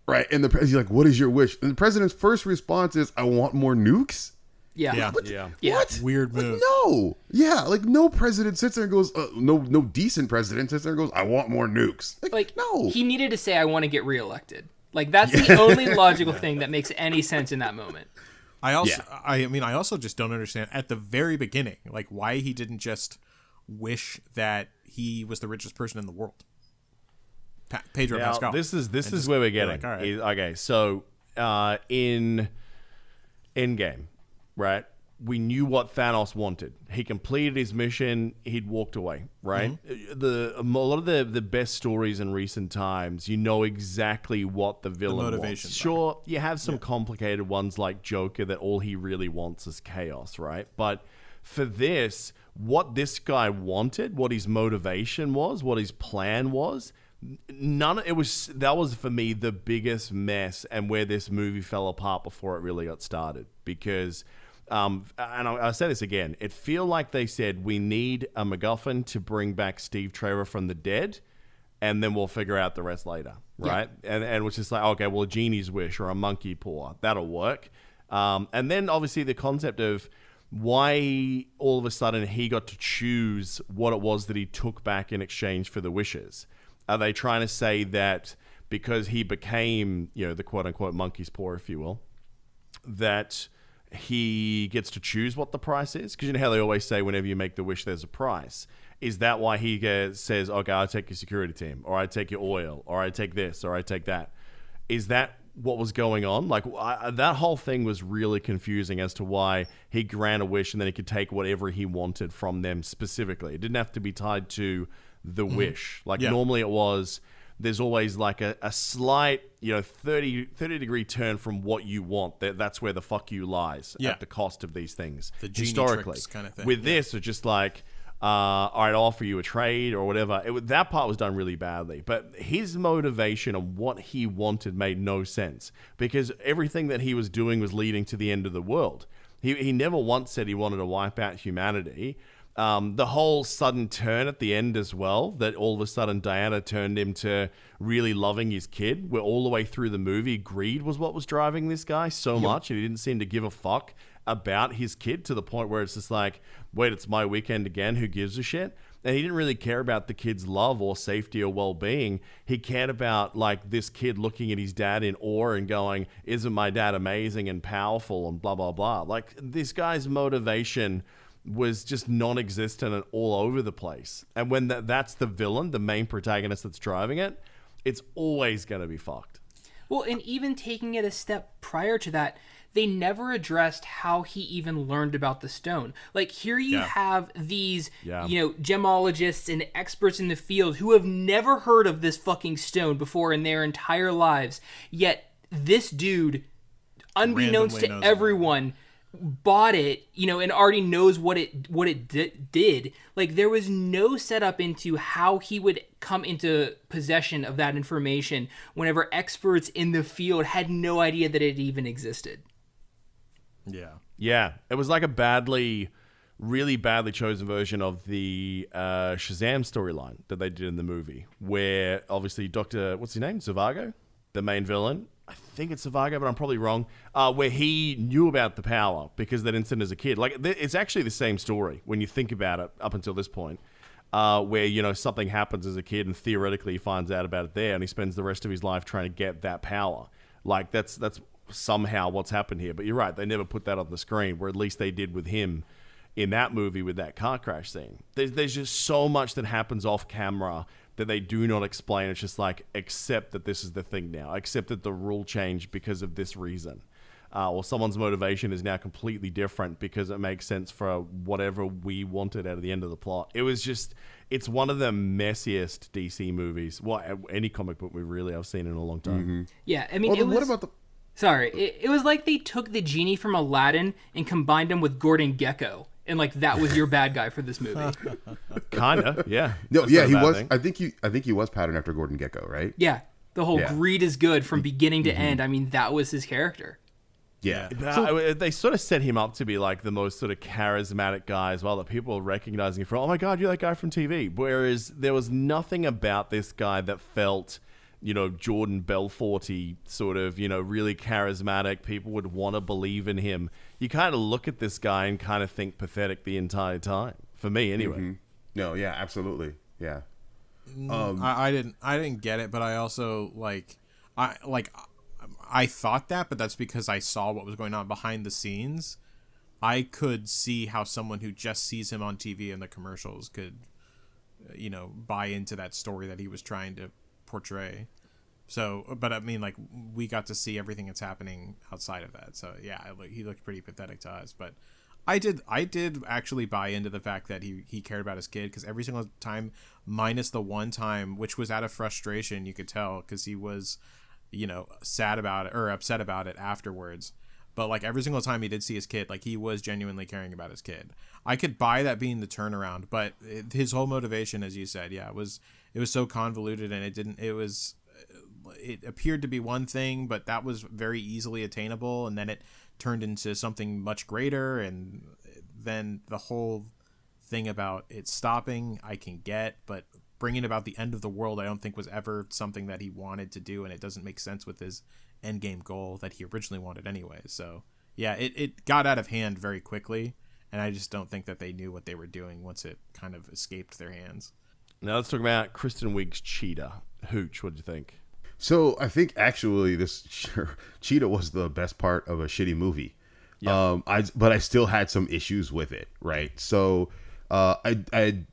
right? And he's like, "What is your wish?" And the president's first response is, "I want more nukes." Yeah. What? Weird move. No. Yeah, like no president sits there and goes, no decent president sits there and goes, "I want more nukes." Like, no. he needed to say, I want to get reelected. Like, that's the only logical thing that makes any sense in that moment. I also just don't understand at the very beginning, like, why he didn't just wish that he was the richest person in the world. Pedro Now, Pascal. this is where we're getting. like, all right. Okay, so in Endgame, right? We knew what Thanos wanted. He completed his mission. He'd walked away, right? A lot of the best stories in recent times, you know exactly what the villain motivation wants. Sure, you have some complicated ones like Joker that all he really wants is chaos, right? But for this, what this guy wanted, what his motivation was, what his plan was, that was for me the biggest mess and where this movie fell apart before it really got started, because and I'll say this again, it feel like they said we need a MacGuffin to bring back Steve Trevor from the dead, and then we'll figure out the rest later, right? Yeah. And it was just like, okay, well, a genie's wish or a monkey paw, that'll work. And then obviously the concept of why all of a sudden he got to choose what it was that he took back in exchange for the wishes. Are they trying to say that because he became, the quote-unquote monkey's paw, if you will, that he gets to choose what the price is? Because you know how they always say whenever you make the wish, there's a price. Is that why he says, okay, I'll take your security team, or I take your oil, or I take this, or I take that? Is that what was going on? Like, that whole thing was really confusing as to why he grant a wish and then he could take whatever he wanted from them specifically. It didn't have to be tied to the wish. Like, normally it was, there's always like a slight, 30 degree turn from what you want. That's where the fuck you lies at the cost of these things. The genie historically tricks kind of thing. With this, it's just like, all right, I'll offer you a trade or whatever. That part was done really badly. But his motivation and what he wanted made no sense, because everything that he was doing was leading to the end of the world. He never once said he wanted to wipe out humanity. The whole sudden turn at the end as well, that all of a sudden Diana turned him to really loving his kid, where all the way through the movie, greed was what was driving this guy so much, and he didn't seem to give a fuck about his kid, to the point where it's just like, wait, it's my weekend again, who gives a shit? And he didn't really care about the kid's love or safety or well-being. He cared about like this kid looking at his dad in awe and going, isn't my dad amazing and powerful and blah, blah, blah. Like, this guy's motivation was just non-existent and all over the place. And when that's the villain, the main protagonist that's driving it, it's always going to be fucked. Well, and even taking it a step prior to that, they never addressed how he even learned about the stone. Like, here you have these, gemologists and experts in the field who have never heard of this fucking stone before in their entire lives. Yet this dude, unbeknownst to everyone, bought it, and already knows what it did. Like, there was no setup into how he would come into possession of that information whenever experts in the field had no idea that it even existed. Yeah. It was like a really badly chosen version of the Shazam storyline that they did in the movie, where obviously what's his name? Zhivago, the main villain. I think it's Zhivago, but I'm probably wrong. Where he knew about the power because that instant as a kid. Like, it's actually the same story when you think about it up until this point, where, something happens as a kid and theoretically he finds out about it there, and he spends the rest of his life trying to get that power. Like, that's somehow what's happened here. But you're right, they never put that on the screen, where at least they did with him in that movie with that car crash scene. There's just so much that happens off camera that they do not explain. It's just like, accept that this is the thing now. Accept that the rule changed because of this reason. Or someone's motivation is now completely different because it makes sense for whatever we wanted out of the end of the plot. It's one of the messiest DC movies. Well, any comic book movie really I've seen in a long time. Mm-hmm. Yeah, I mean, what about the... Sorry, it was like they took the genie from Aladdin and combined him with Gordon Gekko, and like that was your bad guy for this movie. Kinda, yeah. No, yeah, he was. I think he was patterned after Gordon Gekko, right? Yeah, the whole greed is good from beginning to end. I mean, that was his character. Yeah. So, they sort of set him up to be like the most sort of charismatic guy as well, that people are recognizing him from. Oh my God, you're that guy from TV. Whereas there was nothing about this guy that felt, Jordan Belforty sort of, really charismatic. People would want to believe in him. You kind of look at this guy and kind of think pathetic the entire time. For me, anyway. Mm-hmm. No, yeah, absolutely. Yeah. I didn't get it, but I also I thought that, but that's because I saw what was going on behind the scenes. I could see how someone who just sees him on TV and the commercials could, buy into that story that he was trying to portray. So, but I mean, like, we got to see everything that's happening outside of that. So yeah, he looked pretty pathetic to us, but I did actually buy into the fact that he cared about his kid, because every single time, minus the one time, which was out of frustration, you could tell, because he was, sad about it or upset about it afterwards. But like every single time he did see his kid, like he was genuinely caring about his kid. I could buy that being the turnaround, but his whole motivation, as you said, was so convoluted, and it appeared to be one thing, but that was very easily attainable, and then it turned into something much greater, and then the whole thing about it stopping I can get, but bringing about the end of the world I don't think was ever something that he wanted to do, and it doesn't make sense with his endgame goal that he originally wanted anyway. So yeah, it got out of hand very quickly, and I just don't think that they knew what they were doing once it kind of escaped their hands. Now let's talk about Kristen Wiig's Cheetah. Hooch, what did you think? So I think actually this Cheetah was the best part of a shitty movie. Yeah. But I still had some issues with it, right? So I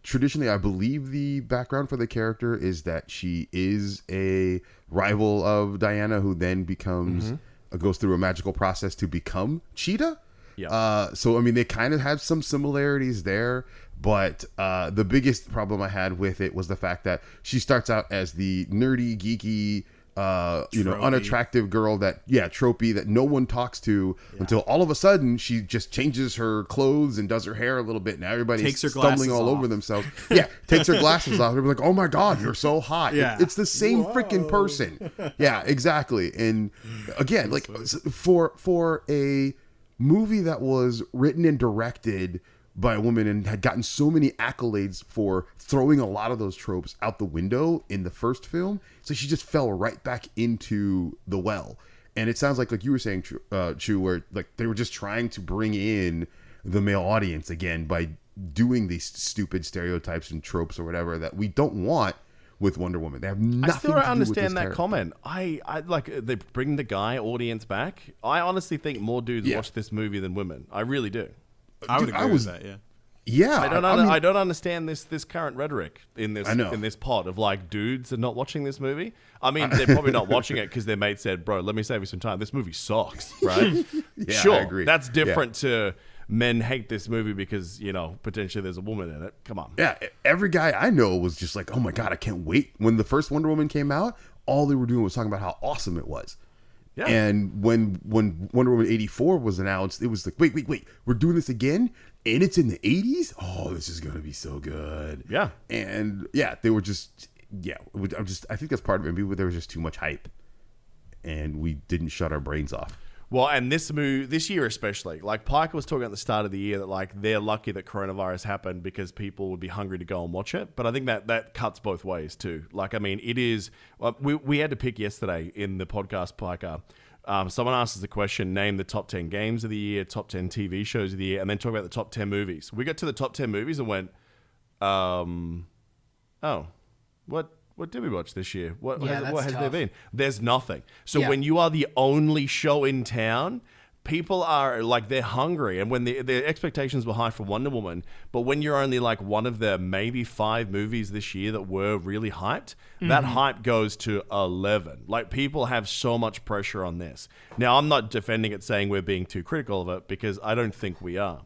traditionally, I believe the background for the character is that she is a rival of Diana, who then becomes goes through a magical process to become Cheetah. Yeah. So I mean, they kind of have some similarities there, but the biggest problem I had with it was the fact that she starts out as the nerdy, geeky, unattractive girl tropey that no one talks to until all of a sudden she just changes her clothes and does her hair a little bit, and everybody's stumbling all over themselves. Yeah, takes her glasses off. They're like, "Oh my god, you're so hot!" Yeah. It's the same freaking person. Yeah, exactly. And again, like for a movie that was written and directed by a woman and had gotten so many accolades for throwing a lot of those tropes out the window in the first film, so she just fell right back into the well. And it sounds like you were saying, Chu, where like they were just trying to bring in the male audience again by doing these stupid stereotypes and tropes or whatever that we don't want with Wonder Woman. They have nothing I still don't to do understand with that character. comment. I like they bring the guy audience back. I honestly think more dudes watch this movie than women. I really do. I would agree with that. Yeah. Yeah, I don't understand this current rhetoric in this pod of like dudes are not watching this movie. I mean, they're probably not watching it because their mate said, "Bro, let me save you some time. This movie sucks." Right? Yeah, sure, I agree. That's different to men hate this movie because potentially there's a woman in it. Come on. Yeah, every guy I know was just like, "Oh my god, I can't wait." When the first Wonder Woman came out, all they were doing was talking about how awesome it was. Yeah. And when Wonder Woman 84 was announced, it was like, wait, we're doing this again? And it's in the 80s? Oh, this is going to be so good. Yeah. And yeah, they were just, I think that's part of it. Maybe there was just too much hype and we didn't shut our brains off. Well, and this year especially, like Piker was talking at the start of the year that like they're lucky that coronavirus happened because people would be hungry to go and watch it. But I think that cuts both ways too. Like, I mean, it is. We had to pick yesterday in the podcast, Piker. Someone asked us the question: name the top 10 games of the year, top 10 TV shows of the year, and then talk about the top 10 movies. We got to the top 10 movies and went, what did we watch this year? What has there been? There's nothing. So when you are the only show in town, people are like, they're hungry. And when the expectations were high for Wonder Woman, but when you're only like one of the maybe 5 movies this year that were really hyped, that hype goes to 11. Like, people have so much pressure on this. Now, I'm not defending it saying we're being too critical of it because I don't think we are.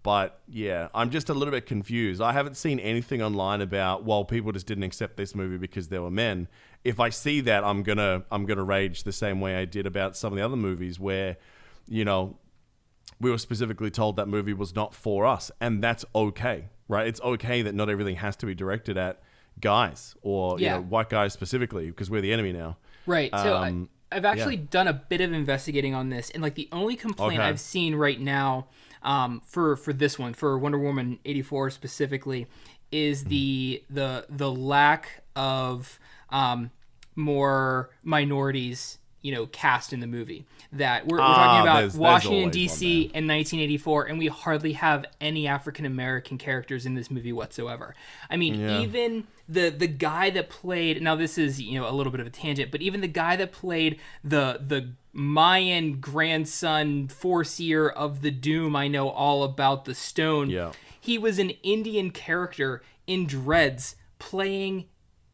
But yeah, I'm just a little bit confused. I haven't seen anything online about, well, people just didn't accept this movie because they were men. If I see that, I'm gonna rage the same way I did about some of the other movies where, we were specifically told that movie was not for us, and that's okay, right? It's okay that not everything has to be directed at guys or white guys specifically because we're the enemy now. Right. So I've actually done a bit of investigating on this, and like the only complaint I've seen right now for this one, for Wonder Woman 84 specifically, is the lack of more minorities cast in the movie. That we're talking about Washington D.C. in 1984, and we hardly have any African American characters in this movie whatsoever. I mean, even the guy that played, now this is a little bit of a tangent, but even the guy that played the Mayan grandson foreseer of the Doom, I know all about the stone. Yeah. He was an Indian character in dreads playing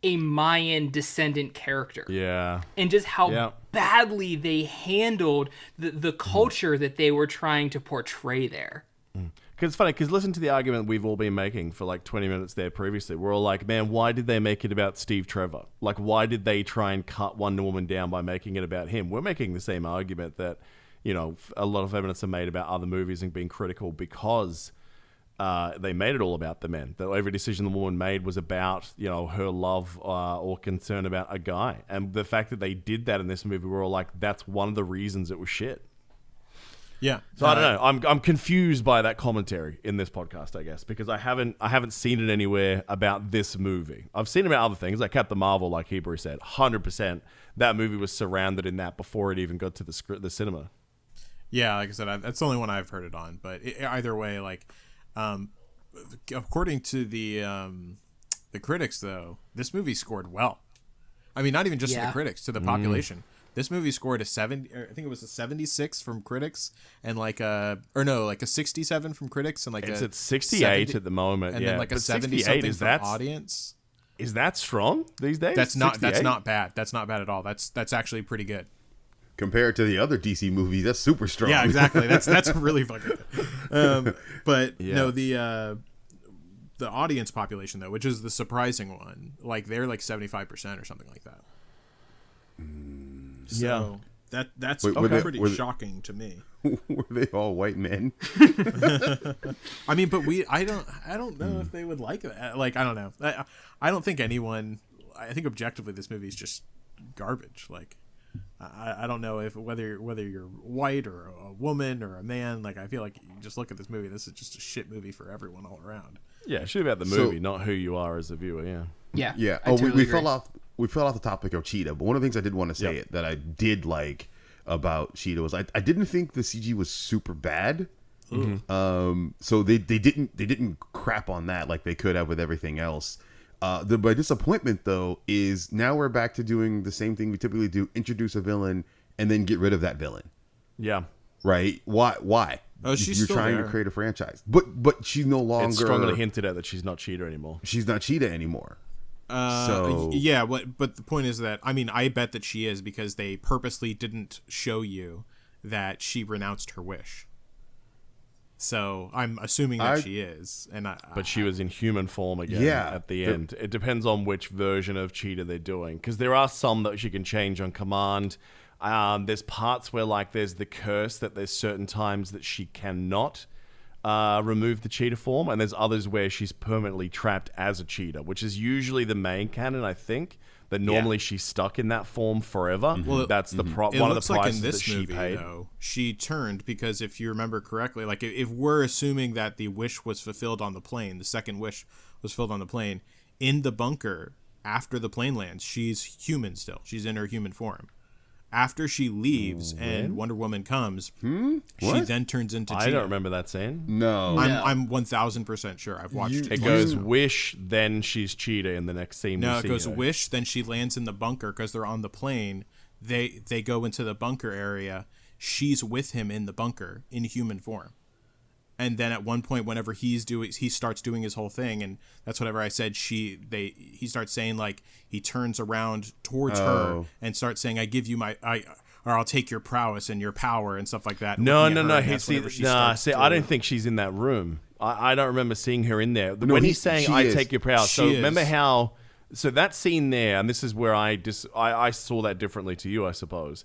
a Mayan descendant character. Yeah. And just how badly they handled the culture that they were trying to portray there. Because it's funny, because listen to the argument we've all been making for like 20 minutes there previously. We're all like, man, why did they make it about Steve Trevor? Like, why did they try and cut Wonder Woman down by making it about him? We're making the same argument that, a lot of feminists have made about other movies and being critical because they made it all about the men. That every decision the woman made was about, her love or concern about a guy. And the fact that they did that in this movie, we're all like, that's one of the reasons it was shit. Yeah. So I don't know. I'm confused by that commentary in this podcast, I guess, because I haven't seen it anywhere about this movie. I've seen it about other things, like Captain Marvel, like Hebrew said. 100%. That movie was surrounded in that before it even got to the cinema. Yeah, like I said, that's the only one I've heard it on. But either way, like, according to the critics, though, this movie scored well. I mean, not even just to the critics, to the population. This movie scored a 70. I think it was a 76 from critics, and like a 67 from critics, and like it's at 68 70, at the moment, and then like a 70 something from audience. Is that strong these days? That's not bad. That's not bad at all. That's actually pretty good. Compared to the other DC movies, that's super strong. Yeah, exactly. That's really fucking good. But no, the audience population though, which is the surprising one, like they're like 75% or something like that. So that's pretty shocking to me. Were they all white men? I mean, but I don't know if they would like that. Like, I don't know. I don't think anyone. I think objectively, this movie is just garbage. Like, I don't know whether you're white or a woman or a man. Like, I feel like you just look at this movie. This is just a shit movie for everyone all around. Yeah, it's about the movie, not who you are as a viewer. Yeah. Yeah. I totally we agree. fell off. We fell off the topic of Cheetah, but one of the things I did want to say that I did like about Cheetah was I didn't think the CG was super bad. So they didn't crap on that like they could have with everything else. My disappointment though is now we're back to doing the same thing we typically do: introduce a villain and then get rid of that villain. Yeah. Right? Why? Oh, she's You're still trying there. to create a franchise, but she's no longer. It's strongly hinted at that she's not Cheetah anymore. She's not Cheetah anymore. Yeah, but the point is that, I mean, I bet that she is, because they purposely didn't show you that she renounced her wish. So I'm assuming that she is, but she was in human form again at the end. It depends on which version of Cheetah they're doing, because there are some that she can change on command. There's parts where like there's the curse that there's certain times that she cannot remove the cheetah form, and there's others where she's permanently trapped as a cheetah, which is usually the main canon, I think. That normally she's stuck in that form forever. Well, that's the one of the prices in this that she movie, paid. Though, she turned, because if you remember correctly, like if we're assuming that the wish was fulfilled on the plane, the second wish was fulfilled on the plane, in the bunker after the plane lands, she's human still. She's in her human form. After she leaves and Wonder Woman comes, she then turns into Cheetah. I don't remember that scene. No. I'm 1000% sure. I've watched it. It goes wish, then she's Cheetah in the next scene. No, we it see goes her. wish, then she lands in the bunker because they're on the plane. They go into the bunker area. She's with him in the bunker in human form. And then at one point, whenever he starts doing his whole thing, and that's whatever I said. He starts saying, like, he turns around towards her and starts saying, "I give you or I'll take your prowess and your power," and stuff like that. No. See, I don't think she's in that room. I don't remember seeing her in there. When he's saying, "I take your prowess," so remember how. So that scene there, and this is where I saw that differently to you, I suppose.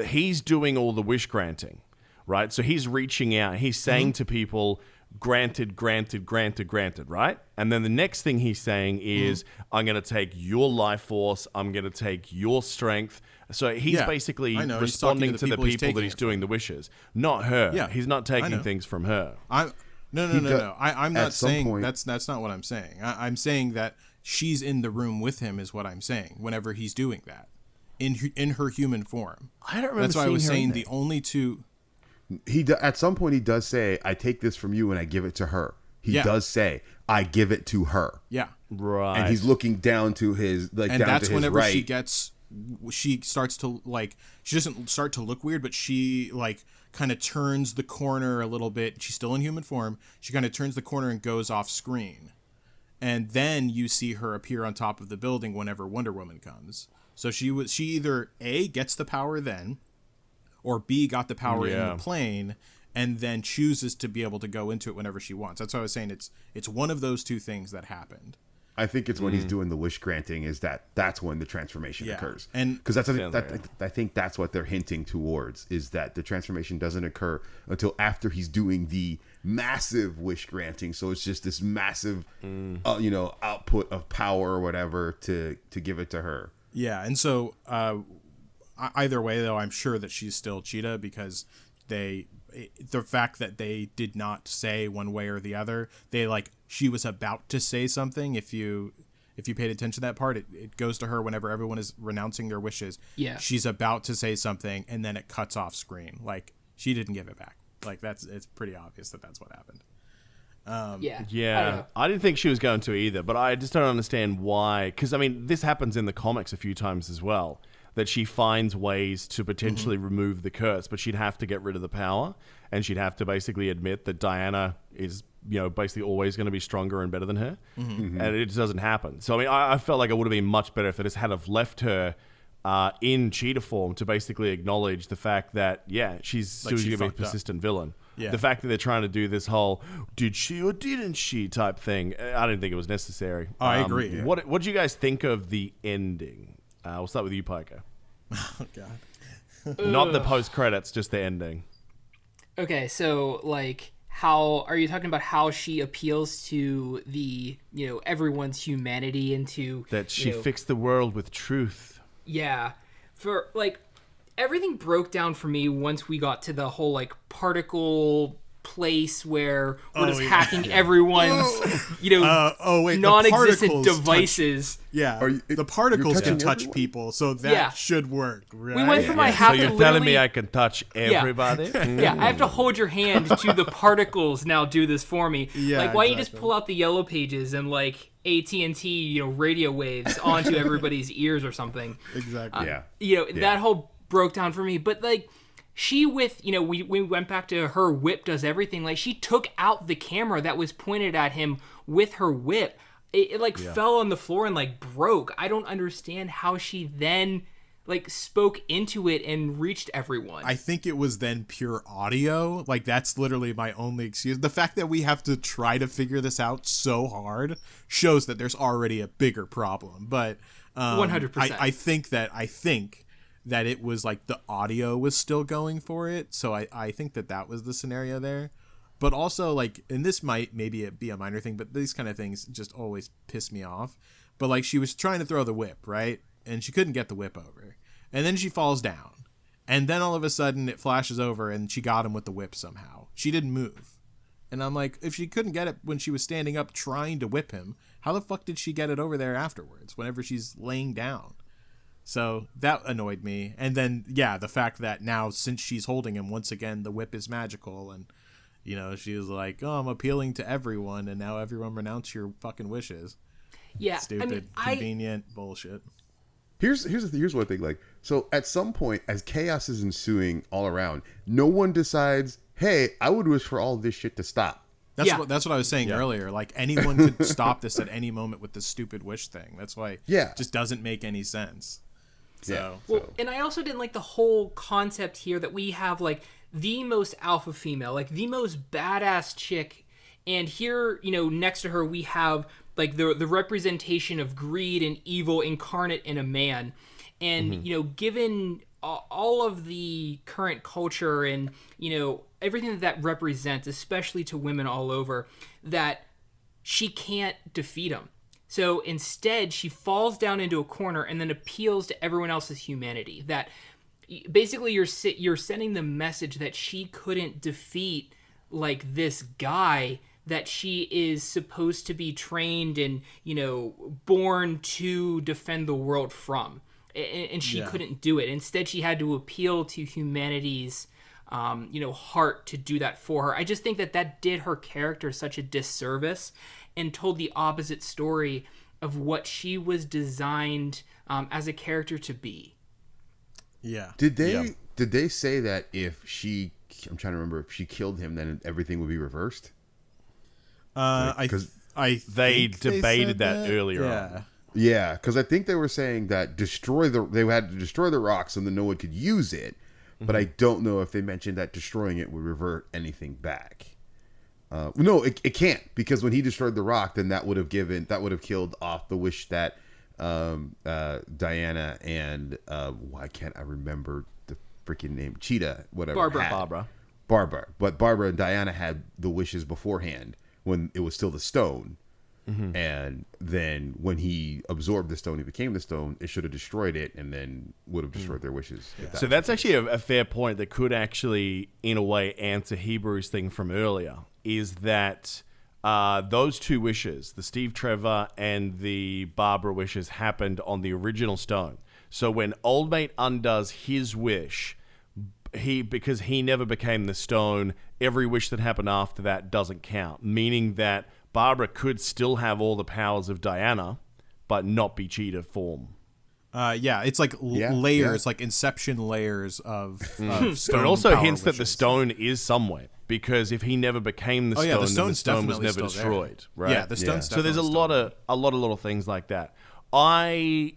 He's doing all the wish granting. Right? So he's reaching out. He's saying to people, granted, right? And then the next thing he's saying is, I'm going to take your life force. I'm going to take your strength. So he's basically responding to the people that he's doing the wishes, not her. Yeah, he's not taking things from her. No. I'm not saying that's not what I'm saying. I'm saying that she's in the room with him is what I'm saying whenever he's doing that in her human form. I don't remember. That's why I was saying the only two. At some point he does say, "I take this from you and I give it to her." He does say, "I give it to her." Yeah, right. And he's looking down to his and that's whenever she starts to like. She doesn't start to look weird, but she like kind of turns the corner a little bit. She's still in human form. She kind of turns the corner and goes off screen, and then you see her appear on top of the building whenever Wonder Woman comes. So she either A, gets the power then, or B, got the power in the plane and then chooses to be able to go into it whenever she wants. That's why I was saying it's one of those two things that happened. I think it's when he's doing the wish granting that's when the transformation occurs. And because right. I think that's what they're hinting towards, is that the transformation doesn't occur until after he's doing the massive wish granting. So it's just this massive, output of power or whatever to give it to her. Yeah, and so either way, though, I'm sure that she's still Cheetah, because the fact that they did not say one way or the other, she was about to say something. If you paid attention to that part, it goes to her whenever everyone is renouncing their wishes. Yeah, she's about to say something, and then it cuts off screen. Like, she didn't give it back. Like, it's pretty obvious that that's what happened. Yeah. I didn't think she was going to either, but I just don't understand why. Because, I mean, this happens in the comics a few times as well, that she finds ways to potentially remove the curse, but she'd have to get rid of the power, and she'd have to basically admit that Diana is, basically always going to be stronger and better than her, and it just doesn't happen. So, I mean, I felt like it would have been much better if they just had have left her in Cheetah form to basically acknowledge the fact that, she's going to be a persistent villain. Yeah. The fact that they're trying to do this whole "did she or didn't she" type thing, I didn't think it was necessary. Oh, I agree. Yeah. What did you guys think of the ending? We'll start with you, Piker. Oh, God. Not the post credits, just the ending. Okay, so how are you talking about? How she appeals to the everyone's humanity, into That she fixed the world with truth. Yeah, for everything broke down for me once we got to the whole particle place where we're just hacking everyone's non-existent devices. The particles can touch everyone? people, so that should work, right? We went from I have So to you're telling me literally- I can touch everybody? Yeah, I have to hold your hand to the particles now do this for me. Yeah, why don't you just exactly. pull out the yellow pages and AT&T, radio waves onto everybody's ears or something. Exactly. That whole broke down for me. But she with, we went back to her whip does everything. She took out the camera that was pointed at him with her whip. It fell on the floor and broke. I don't understand how she then spoke into it and reached everyone. I think it was then pure audio. That's literally my only excuse. The fact that we have to try to figure this out so hard shows that there's already a bigger problem. But 100%. I think that it was the audio was still going for it. So I think that was the scenario there. But also and this might maybe it be a minor thing, but these kind of things just always piss me off. But she was trying to throw the whip, right? And she couldn't get the whip over. And then she falls down. And then all of a sudden it flashes over and she got him with the whip somehow. She didn't move. And I'm like, if she couldn't get it when she was standing up trying to whip him, how the fuck did she get it over there afterwards whenever she's laying down? So that annoyed me. And then, the fact that now since she's holding him, once again, the whip is magical. And, she was like, oh, I'm appealing to everyone. And now everyone renounce your fucking wishes. Yeah. Stupid, convenient bullshit. Here's one thing. So at some point, as chaos is ensuing all around, no one decides, hey, I would wish for all this shit to stop. That's what I was saying earlier. Anyone could stop this at any moment with this stupid wish thing. That's why it just doesn't make any sense. And I also didn't like the whole concept here that we have the most alpha female, the most badass chick, and here next to her we have the representation of greed and evil incarnate in a man. And given all of the current culture and everything that represents, especially to women all over, that she can't defeat him. So instead she falls down into a corner and then appeals to everyone else's humanity. That basically you're sending the message that she couldn't defeat this guy that she is supposed to be trained and born to defend the world from, and she couldn't do it. Instead she had to appeal to humanity's heart to do that for her. I just think that did her character such a disservice and told the opposite story of what she was designed as a character to be. Yeah. Did they say that if she, I'm trying to remember, if she killed him, then everything would be reversed? They debated that earlier on. Yeah, because I think they were saying that they had to destroy the rock so that no one could use it, but I don't know if they mentioned that destroying it would revert anything back. No, it can't, because when he destroyed the rock, then that would have killed off the wish that Diana and why can't I remember the freaking name? Cheetah, whatever. Barbara. But Barbara and Diana had the wishes beforehand when it was still the stone. Mm-hmm. And then when he absorbed the stone, he became the stone, it should have destroyed it and then would have destroyed their wishes. Yeah. So that's actually a fair point that could actually, in a way, answer Hebrews' thing from earlier, is that those two wishes, the Steve Trevor and the Barbara wishes, happened on the original stone. So when Old Mate undoes his wish, because he never became the stone, every wish that happened after that doesn't count, meaning that Barbara could still have all the powers of Diana, but not be Cheetah form. It's like layers, like Inception layers of stone. But it also hints wishes. that the stone is somewhere, because if he never became the stone, then the stone was never destroyed. Right? Yeah, the stone's So there's a lot of little things like that. I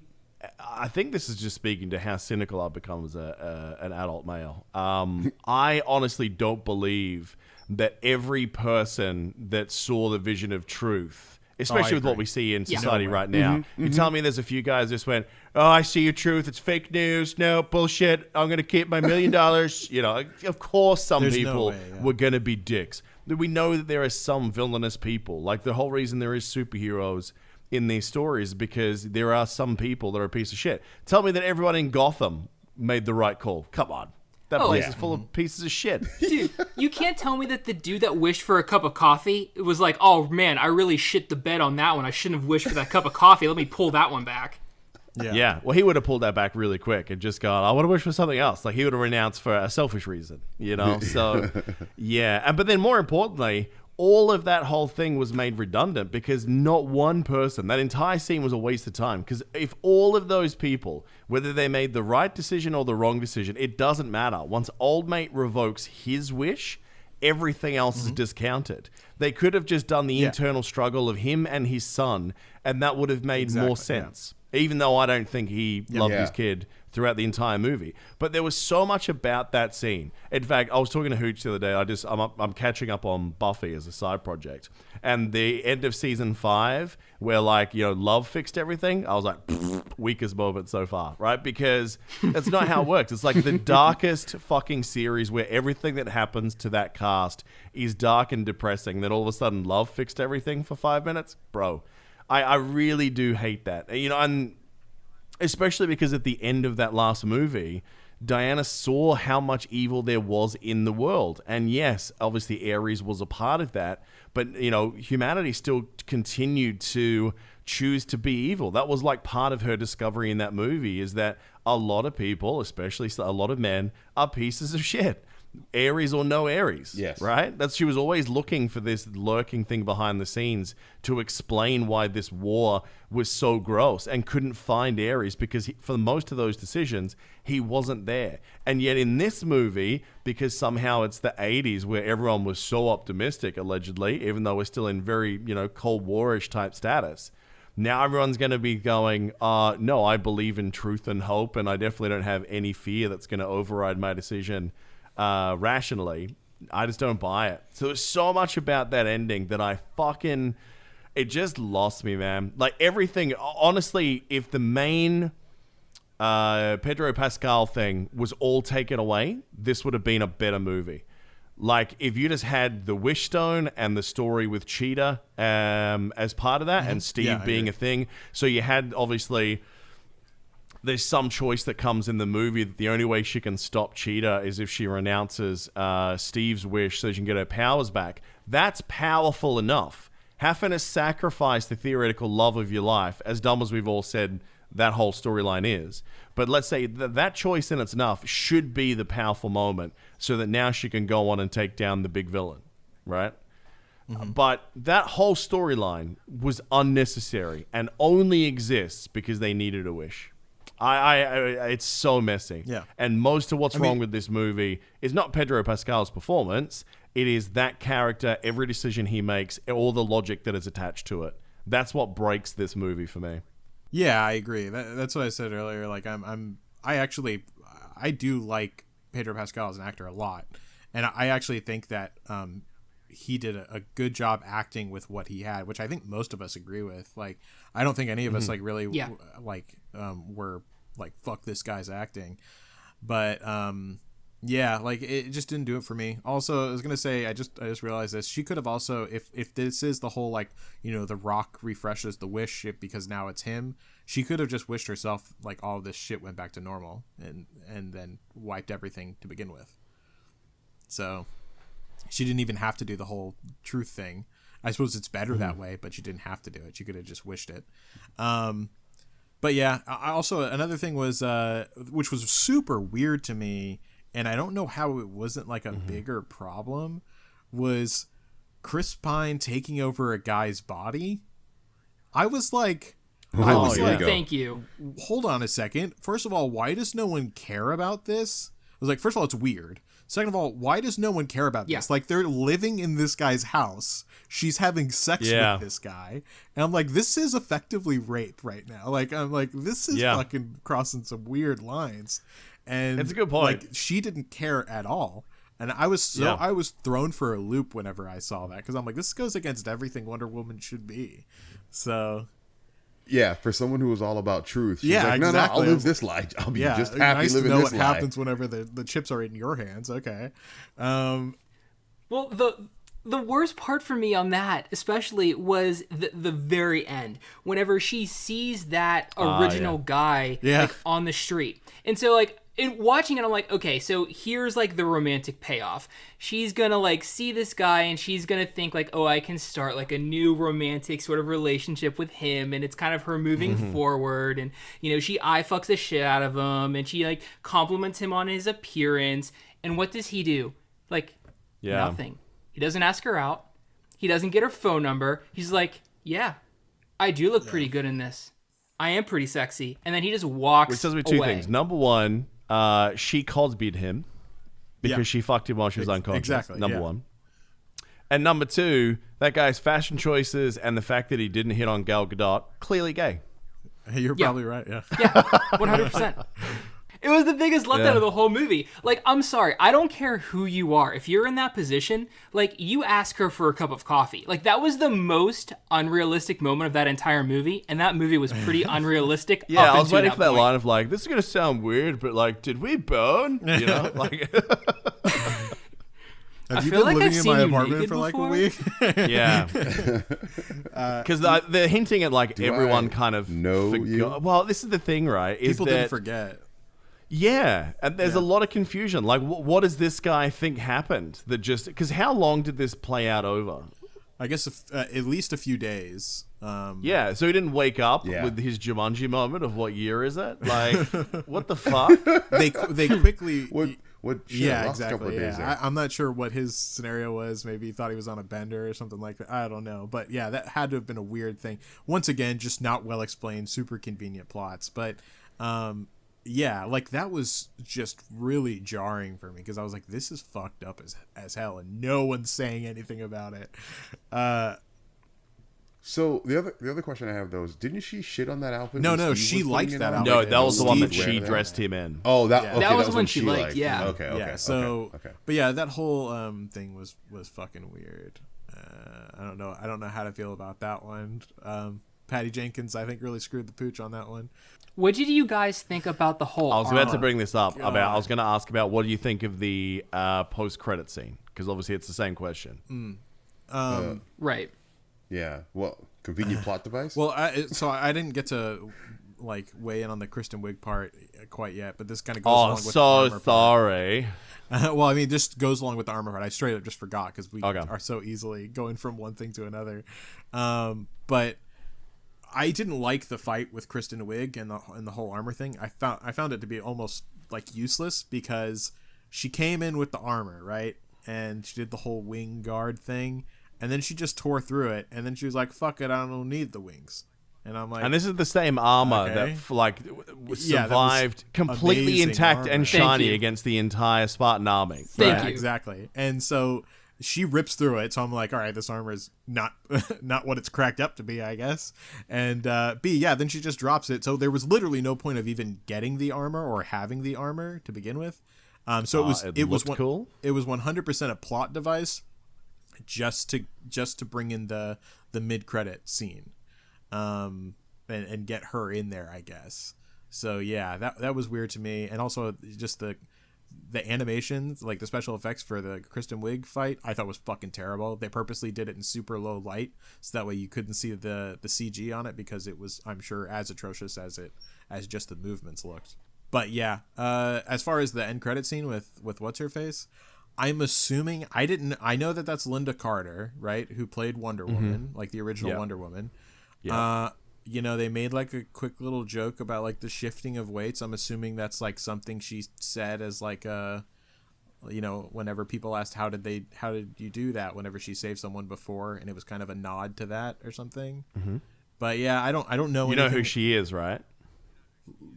think this is just speaking to how cynical I've become as an adult male. I honestly don't believe that every person that saw the vision of truth, especially with what we see in society right now, you tell me there's a few guys just went, "Oh, I see your truth. It's fake news. No, bullshit. I'm going to keep my $1 million." You know, of course some people were going to be dicks. We know that there are some villainous people. Like, the whole reason there is superheroes in these stories, because there are some people that are a piece of shit. Tell me that everyone in Gotham made the right call. Come on. That place is full of pieces of shit. Dude, you can't tell me that the dude that wished for a cup of coffee, it was like, oh man, I really shit the bed on that one. I shouldn't have wished for that cup of coffee. Let me pull that one back. Yeah. Well, he would have pulled that back really quick and just gone, I want to wish for something else. Like, he would have renounced for a selfish reason, you know? So, yeah. But then more importantly, all of that whole thing was made redundant because not one person, that entire scene was a waste of time. Because if all of those people, whether they made the right decision or the wrong decision, it doesn't matter. Once Old Mate revokes his wish, everything else is discounted. They could have just done the internal struggle of him and his son, and that would have made more sense. Even though I don't think he loved his kid throughout the entire movie. But there was so much about that scene. In fact, I was talking to Hooch the other day. I'm catching up on Buffy as a side project. And the end of season 5, where, like, you know, love fixed everything, I was like, weakest moment so far, right? Because that's not how it works. It's like the darkest fucking series where everything that happens to that cast is dark and depressing. Then all of a sudden love fixed everything for 5 minutes? Bro, I really do hate that. You know, and especially because at the end of that last movie, Diana saw how much evil there was in the world. And yes, obviously Ares was a part of that, but, you know, humanity still continued to choose to be evil. That was like part of her discovery in that movie, is that a lot of people, especially a lot of men, are pieces of shit. Ares or no Ares, right? She was always looking for this lurking thing behind the scenes to explain why this war was so gross, and couldn't find Ares because for most of those decisions, he wasn't there. And yet in this movie, because somehow it's the 80s where everyone was so optimistic, allegedly, even though we're still in very, you know, Cold War-ish type status, now everyone's going to be going, no, I believe in truth and hope, and I definitely don't have any fear that's going to override my decision rationally. I just don't buy it. So there's so much about that ending that it just lost me, man. Like, everything, honestly, if the main Pedro Pascal thing was all taken away, this would have been a better movie. Like, if you just had the Wish Stone and the story with Cheetah as part of that, and Steve being a thing. So you had, obviously, there's some choice that comes in the movie that the only way she can stop Cheetah is if she renounces Steve's wish so she can get her powers back. That's powerful enough. Having to sacrifice the theoretical love of your life, as dumb as we've all said that whole storyline is. But let's say that choice in its enough should be the powerful moment so that now she can go on and take down the big villain, right? But that whole storyline was unnecessary and only exists because they needed a wish. It's so messy. Yeah. And most of what's wrong with this movie is not Pedro Pascal's performance. It is that character, every decision he makes, all the logic that is attached to it. That's what breaks this movie for me. Yeah, I agree. That's what I said earlier. Like, I do like Pedro Pascal as an actor a lot, and I actually think that he did a good job acting with what he had, which I think most of us agree with. Like, I don't think any of us like really were like, fuck this guy's acting. But yeah, like it just didn't do it for me. Also, I was gonna say, I just realized this. She could have also, if this is the whole like, you know, the Rock refreshes the wish because now it's him. She could have just wished herself like all of this shit went back to normal and then wiped everything to begin with. So she didn't even have to do the whole truth thing. I suppose it's better that way, but she didn't have to do it. She could have just wished it. But yeah, I also, another thing was, which was super weird to me, and I don't know how it wasn't like a bigger problem, was Chris Pine taking over a guy's body. I was like, thank you. Hold on a second. First of all, why does no one care about this? I was like, first of all, it's weird. Second of all, why does no one care about this? Like, they're living in this guy's house. She's having sex with this guy. And I'm like, this is effectively rape right now. Like, I'm like, this is fucking crossing some weird lines. And it's a good point. Like, she didn't care at all. And I was I was thrown for a loop whenever I saw that, because I'm like, this goes against everything Wonder Woman should be. So... Yeah, for someone who was all about truth. She's like, no, I'll live this life. I'll be just happy nice living to know this what life. happens whenever the chips are in your hands. Okay. Well, the worst part for me on that, especially, was the very end. Whenever she sees that original guy like, on the street. And so, like, in watching it, I'm like, okay, so here's, like, the romantic payoff. She's gonna, like, see this guy, and she's gonna think, like, oh, I can start, like, a new romantic sort of relationship with him, and it's kind of her moving forward, and, you know, she eye-fucks the shit out of him, and she, like, compliments him on his appearance, and what does he do? Like, nothing. He doesn't ask her out. He doesn't get her phone number. He's like, yeah, I do look pretty good in this. I am pretty sexy. And then he just walks Which tells me two away. things. Number one, she Cosby'd him because she fucked him while she was unconscious. Exactly. Number one. And number two, that guy's fashion choices and the fact that he didn't hit on Gal Gadot, clearly gay. Hey, you're probably right. Yeah. Yeah, 100%. It was the biggest letdown of the whole movie. Like, I'm sorry. I don't care who you are. If you're in that position, like, you ask her for a cup of coffee. Like, that was the most unrealistic moment of that entire movie, and that movie was pretty unrealistic. Yeah, I was waiting for that line of, like, this is going to sound weird, but, like, did we bone? You know? Like... Have you been living in my apartment for like a week? Yeah. Because they're hinting at, like, everyone kind of know forgot. you? Well, this is the thing, right? Is People that, didn't forget. Yeah, and there's a lot of confusion. Like, what does this guy think happened? That just... Because how long did this play out over? I guess at least a few days. Yeah, so he didn't wake up with his Jumanji moment of what year is it? Like, what the fuck? They quickly... What? Yeah, lost a couple exactly. of days there. I'm not sure what his scenario was. Maybe he thought he was on a bender or something like that. I don't know. But yeah, that had to have been a weird thing. Once again, just not well explained, super convenient plots. But yeah, like that was just really jarring for me because I was like, this is fucked up as hell, and no one's saying anything about it. So the other question I have though is, didn't she shit on that outfit? No, she liked that outfit. No, that was the one that Steve she wear dressed him in. Oh, that was the one she liked. Yeah. Okay. Yeah. So, okay. But yeah, that whole thing was fucking weird. I don't know how to feel about that one. Patty Jenkins, I think, really screwed the pooch on that one. What did you guys think about the whole I was about to armor? bring this up. I was going to ask about what do you think of the post-credit scene? Because obviously it's the same question. Right. Yeah. Well, convenient plot device. Well, I didn't get to like weigh in on the Kristen Wiig part quite yet, but this kind of goes along with the armor part. Sorry. Well, I mean, this goes along with the armor part. I straight up just forgot because we Okay. are so easily going from one thing to another. But I didn't like the fight with Kristen Wiig and the whole armor thing. I found it to be almost like useless because she came in with the armor, right? And she did the whole wing guard thing, and then she just tore through it, and then she was like, "Fuck it, I don't need the wings." And I'm like, And this is the same armor Okay. that like Yeah, that was survived completely amazing intact armor. and Thank shiny you. against the entire Spartan army. Thank you. Exactly. And so she rips through it. So I'm like, all right, this armor is not not what it's cracked up to be, I guess. And then she just drops it. So there was literally no point of even getting the armor or having the armor to begin with. So it was looked cool. It was 100% a plot device. just to bring in the mid-credit scene, and get her in there, I guess. So yeah, that was weird to me. And also just the animations, like the special effects for the Kristen Wiig fight, I thought was fucking terrible. They purposely did it in super low light so that way you couldn't see the CG on it, because it was, I'm sure, as atrocious as just the movements looked. But yeah, as far as the end credit scene with what's her face, I'm assuming, I know that that's Linda Carter, right, who played Wonder Woman, like the original Wonder Woman. Yeah. You know, they made like a quick little joke about like the shifting of weights. I'm assuming that's like something she said as like you know, whenever people asked how did you do that whenever she saved someone before, and it was kind of a nod to that or something. Mm-hmm. But yeah, I don't know. You know who she is, right?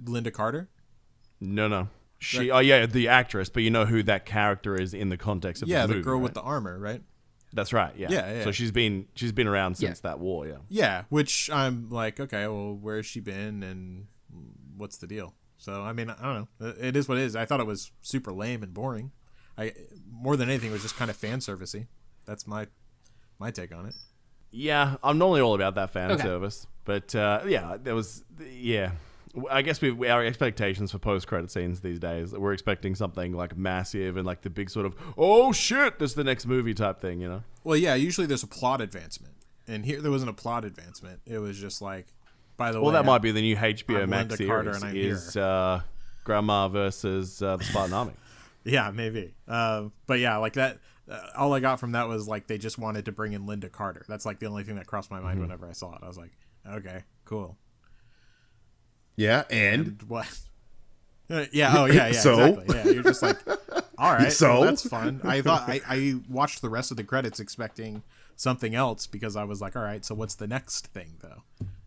Linda Carter? No. She. Oh yeah, the actress. But you know who that character is in the context of the movie, the girl right? with the armor, right? That's right. Yeah. Yeah. So she's been around since that war. Yeah. Yeah. Which I'm like, okay, well, where's she been and what's the deal? So I mean, I don't know. It is what it is. I thought it was super lame and boring. More than anything, it was just kind of fan servicey. That's my take on it. Yeah, I'm normally all about that fan service, but yeah, there was I guess our expectations for post-credit scenes these days, we're expecting something like massive and like the big sort of, oh shit, this is the next movie type thing, you know? Well, yeah, usually there's a plot advancement. And here there wasn't a plot advancement. It was just like, by the way... Well, that might be the new HBO Max Linda series, is Grandma versus the Spartan Army. Yeah, maybe. But yeah, like that... all I got from that was like they just wanted to bring in Linda Carter. That's like the only thing that crossed my mind whenever I saw it. I was like, okay, cool. Yeah, and what? Yeah. Oh, yeah. So? Exactly. Yeah, you're just like, all right. So? Well, that's fun. I thought I watched the rest of the credits expecting something else because I was like, all right. So what's the next thing though?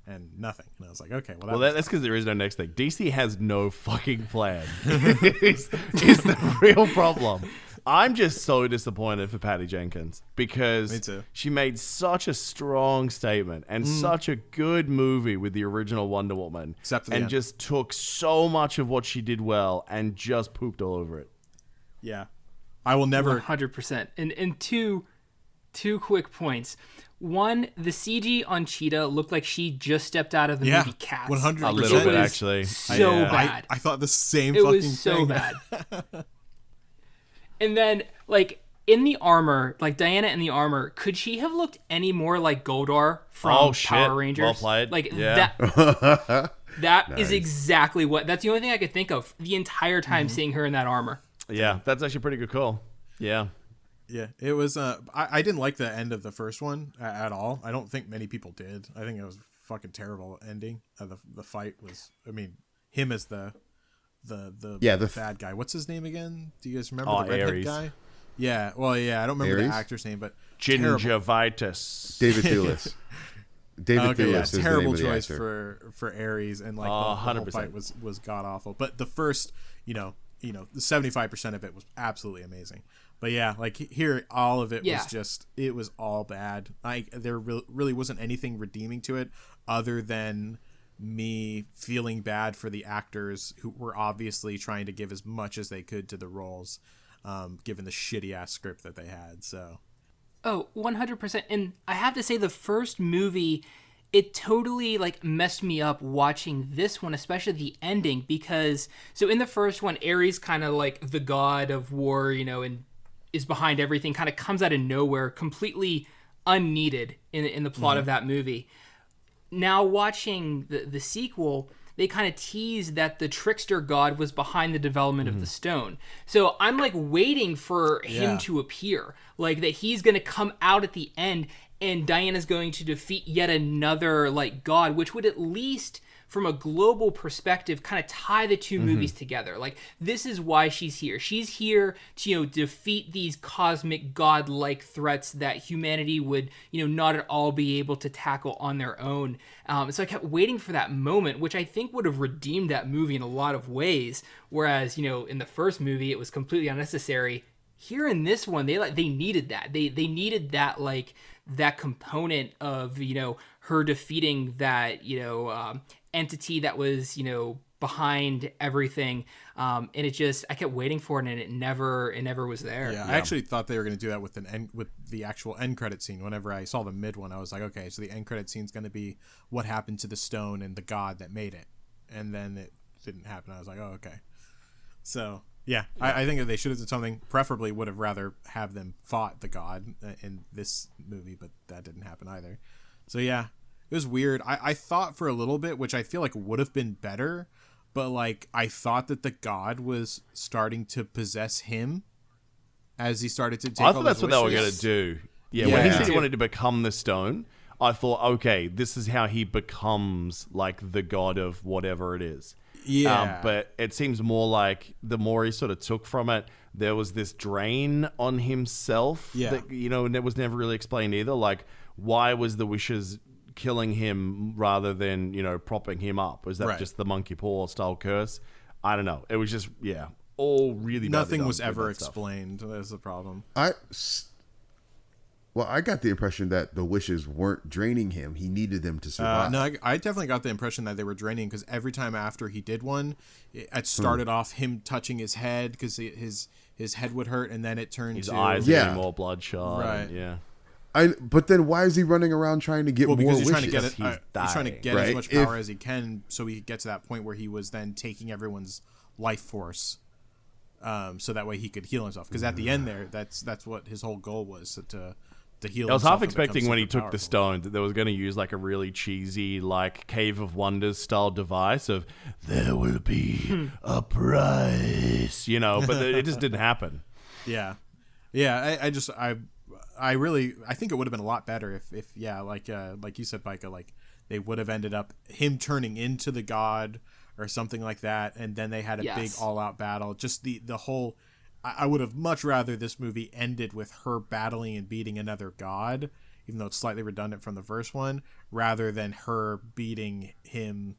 And nothing. And I was like, okay. Well, that's because there is no next thing. DC has no fucking plan. It's the real problem. I'm just so disappointed for Patty Jenkins because she made such a strong statement and such a good movie with the original Wonder Woman, and just took so much of what she did well and just pooped all over it. Yeah, I will never 100%. And two quick points. One, the CG on Cheetah looked like she just stepped out of the movie Cats. 100%. A little bit, actually. So bad. I thought the same it fucking thing. It was so bad. And then, like, in the armor, like Diana in the armor, could she have looked any more like Goldar from Power Rangers? Well played. Like, yeah. that is exactly what... That's the only thing I could think of the entire time seeing her in that armor. Yeah, that's actually a pretty good call. Yeah. Yeah, it was... I didn't like the end of the first one at all. I don't think many people did. I think it was a fucking terrible ending. The fight was... I mean, him as the bad guy. What's his name again? Do you guys remember the redhead guy? Yeah. Well, yeah. I don't remember the actor's name, but Gingivitis. David Thewlis. Terrible choice for Ares, and like the whole fight was god awful. But the first, the 75% of it was absolutely amazing. But yeah, like here, all of it was just, it was all bad. There really wasn't anything redeeming to it other than me feeling bad for the actors who were obviously trying to give as much as they could to the roles, given the shitty ass script that they had. So 100%. And I have to say, the first movie, it totally like messed me up watching this one, especially the ending, because so in the first one, Ares, kind of like the god of war, and is behind everything, kind of comes out of nowhere, completely unneeded in the plot of that movie. Now watching the sequel, they kind of tease that the trickster god was behind the development of the stone. So I'm like waiting for him to appear, like that he's going to come out at the end and Diana's going to defeat yet another like god, which would at least from a global perspective kind of tie the two movies together. Like, this is why she's here. She's here to, defeat these cosmic god-like threats that humanity would, not at all be able to tackle on their own. So I kept waiting for that moment, which I think would have redeemed that movie in a lot of ways. Whereas, in the first movie, it was completely unnecessary. Here in this one, they needed that. They needed that, like, that component of, her defeating that, entity that was, behind everything, and it just, I kept waiting for it, and it never was there. Yeah, I actually thought they were going to do that with the actual end credit scene. Whenever I saw the mid one, I was like, okay, so the end credit scene is going to be what happened to the stone and the god that made it, and then it didn't happen. I was like, oh, okay. So yeah, I think that they should have done something. Preferably would have rather have them fought the god in this movie, but that didn't happen either. So yeah, it was weird. I thought for a little bit, which I feel like would have been better, but like I thought that the god was starting to possess him as he started to take I all thought that's those what they were wishes. going to do. Yeah, Yeah. when he Yeah. said he wanted to become the stone, I thought, okay, this is how he becomes like the god of whatever it is. Yeah. But it seems more like the more he sort of took from it, there was this drain on himself that, and it was never really explained either. Like, why was the wishes killing him rather than, propping him up? Was that Right. just the monkey paw style curse? I don't know. It was just, all really badly Nothing done was with ever that stuff. explained. That's the problem. I got the impression that the wishes weren't draining him. He needed them to survive. No, I definitely got the impression that they were draining because every time after he did one, it started off him touching his head because his head would hurt, and then it turned His to eyes Yeah. getting more bloodshot. Right. Yeah. But then why is he running around trying to get more because he's wishes? trying to get it. He's He's trying to dying. get Right. as much power as he can, so he could get to that point where he was then taking everyone's life force, so that way he could heal himself. Because at the end there, that's what his whole goal was to heal. I was himself half and become expecting when he super took the powerful. stone that they was going to use like a really cheesy, like Cave of Wonders style device of there will be a price, but it just didn't happen. Yeah. I think it would have been a lot better if like you said, Micah, like they would have ended up him turning into the god or something like that, and then they had a big all-out battle. Just the whole. I would have much rather this movie ended with her battling and beating another god, even though it's slightly redundant from the first one, rather than her beating him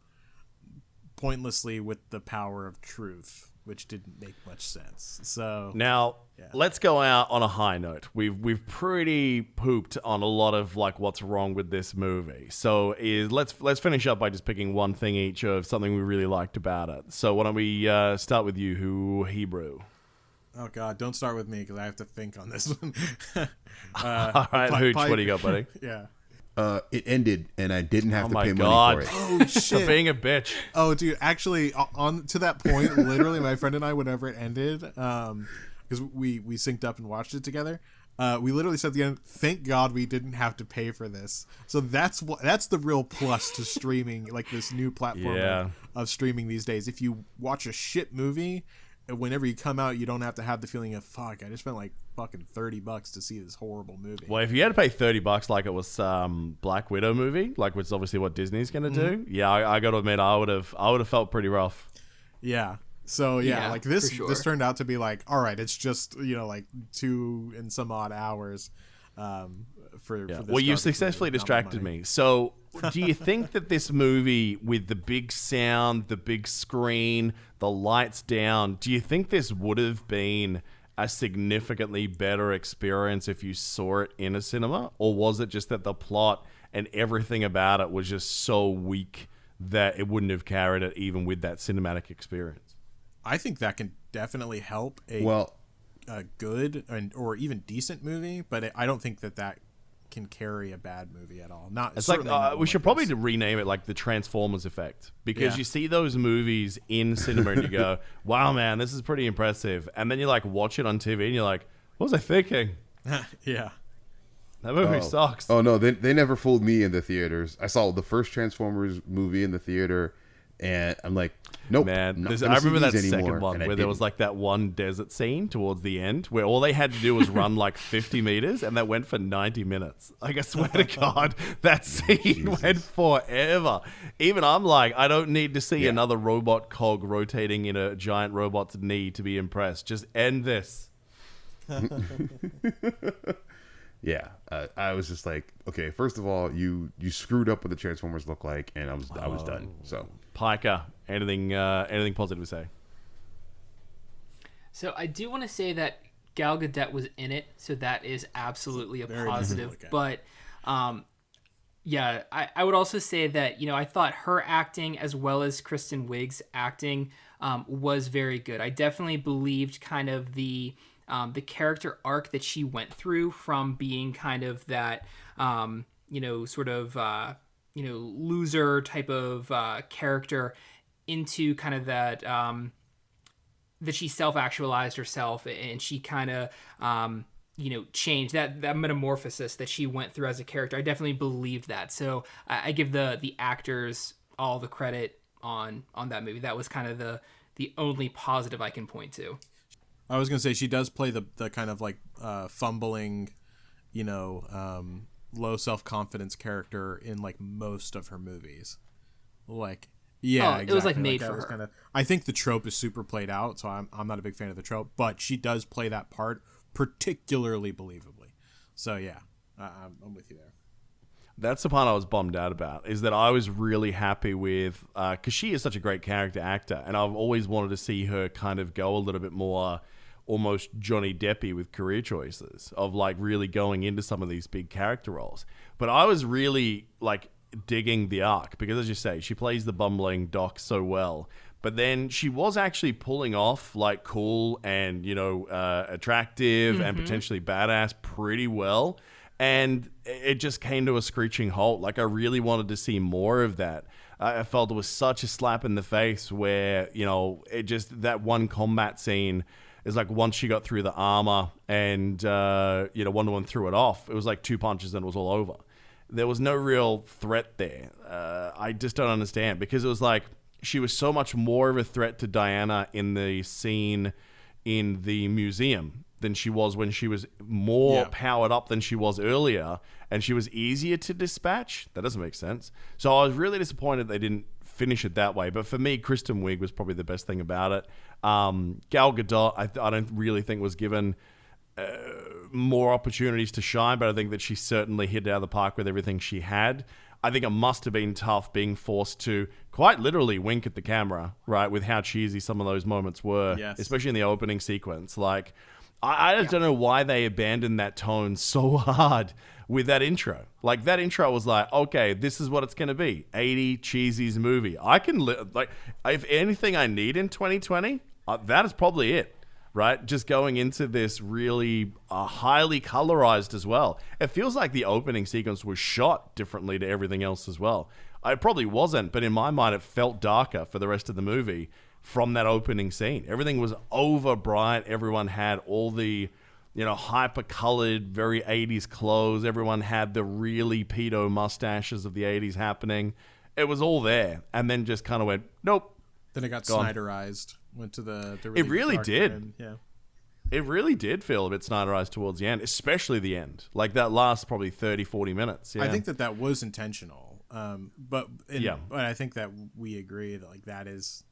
pointlessly with the power of truth, which didn't make much sense. So Now, let's go out on a high note. We've pretty pooped on a lot of like what's wrong with this movie. So let's finish up by just picking one thing each of something we really liked about it. So why don't we start with you, Hebrew? Oh God! Don't start with me because I have to think on this one. All right, Hooch, what do you got, buddy? Yeah. It ended, and I didn't have Oh to my pay God. money for it. Oh For shit! being a bitch. Oh, dude, actually, on to that point, literally, my friend and I, whenever it ended, because we synced up and watched it together, we literally said at the end, "Thank God we didn't have to pay for this." So that's the real plus to streaming, like this new platform of streaming these days. If you watch a shit movie, whenever you come out, you don't have to have the feeling of fuck. I just spent like fucking $30 to see this horrible movie. Well, if you had to pay $30 like it was Black Widow movie, like which is obviously what Disney's going to do, I got to admit I would have felt pretty rough. Yeah. So Yeah, like this for sure. this turned out to be like, all right, it's just like 2 and some odd hours. For this Well, you garbage successfully movie, not my distracted money. me. So, do you think that this movie, with the big sound, the big screen, the lights down, do you think this would have been a significantly better experience if you saw it in a cinema? Or was it just that the plot and everything about it was just so weak that it wouldn't have carried it even with that cinematic experience? I think that can definitely help a good or even decent movie, but I don't think that can carry a bad movie at all. It's like certainly not we one should like probably this. rename it like the Transformers effect, because Yeah. you see those movies in cinema and you go, "Wow, man, this is pretty impressive," and then you like watch it on TV and you're like, "What was I thinking? Yeah. That movie sucks." Oh no, they never fooled me in the theaters. I saw the first Transformers movie in the theater, and I'm like, nope. Man, not I gonna see remember that these anymore, second one and I where there was didn't. like that one desert scene towards the end where all they had to do was run like 50 meters and that went for 90 minutes. Like, I swear to God, that scene went forever. Even I'm like, I don't need to see another robot cog rotating in a giant robot's knee to be impressed. Just end this. Yeah, I was just like, okay, first of all, you screwed up what the Transformers look like, and I was done. So Piker, anything positive to say? So I do want to say that Gal Gadot was in it, so that is absolutely a Very nice to positive. look at. But Yeah, I would also say that, I thought her acting as well as Kristen Wiig's acting was very good. I definitely believed kind of the character arc that she went through from being kind of that, loser type of character into kind of that, that she self-actualized herself and she kind of, changed that metamorphosis that she went through as a character. I definitely believed that. So I give the actors all the credit on that movie. That was kind of the only positive I can point to. I was going to say she does play the kind of like fumbling, low self-confidence character in like most of her movies. Like, yeah, exactly. It was like made for her. I think the trope is super played out, so I'm not a big fan of the trope, but she does play that part particularly believably. So yeah, I'm with you there. That's the part I was bummed out about, is that I was really happy with, because she is such a great character actor, and I've always wanted to see her kind of go a little bit more almost Johnny Deppy with career choices, of like really going into some of these big character roles. But I was really like digging the arc, because as you say, she plays the bumbling doc so well. But then she was actually pulling off like cool and, attractive and potentially badass pretty well. And it just came to a screeching halt. Like, I really wanted to see more of that. I felt it was such a slap in the face where, it just, that one combat scene is like once she got through the armor and, Wonder Woman threw it off, it was like 2 punches and it was all over. There was no real threat there. I just don't understand, because it was like, she was so much more of a threat to Diana in the scene in the museum than she was when she was more powered up than she was earlier, and she was easier to dispatch. That doesn't make sense. So I was really disappointed they didn't finish it that way. But for me, Kristen Wiig was probably the best thing about it. Gal Gadot, I don't really think was given more opportunities to shine, but I think that she certainly hit it out of the park with everything she had. I think it must have been tough being forced to quite literally wink at the camera, right, with how cheesy some of those moments were, especially in the opening sequence. Like, I just don't know why they abandoned that tone so hard with that intro. Like, that intro was like, okay, this is what it's going to be. 80 cheesy's movie. I can, like, if anything I need in 2020, that is probably it. Right? Just going into this really highly colorized as well. It feels like the opening sequence was shot differently to everything else as well. It probably wasn't, but in my mind, it felt darker for the rest of the movie from that opening scene. Everything was over bright. Everyone had all the, hyper colored, very 80s clothes. Everyone had the really pedo mustaches of the 80s happening. It was all there. And then just kind of went, nope. Then it got Snyderized. Went to the really it really did. End. Yeah. It really did feel a bit Snyderized towards the end, especially the end. Like that last probably 30, 40 minutes. Yeah. I think that was intentional. But I think that we agree that like that's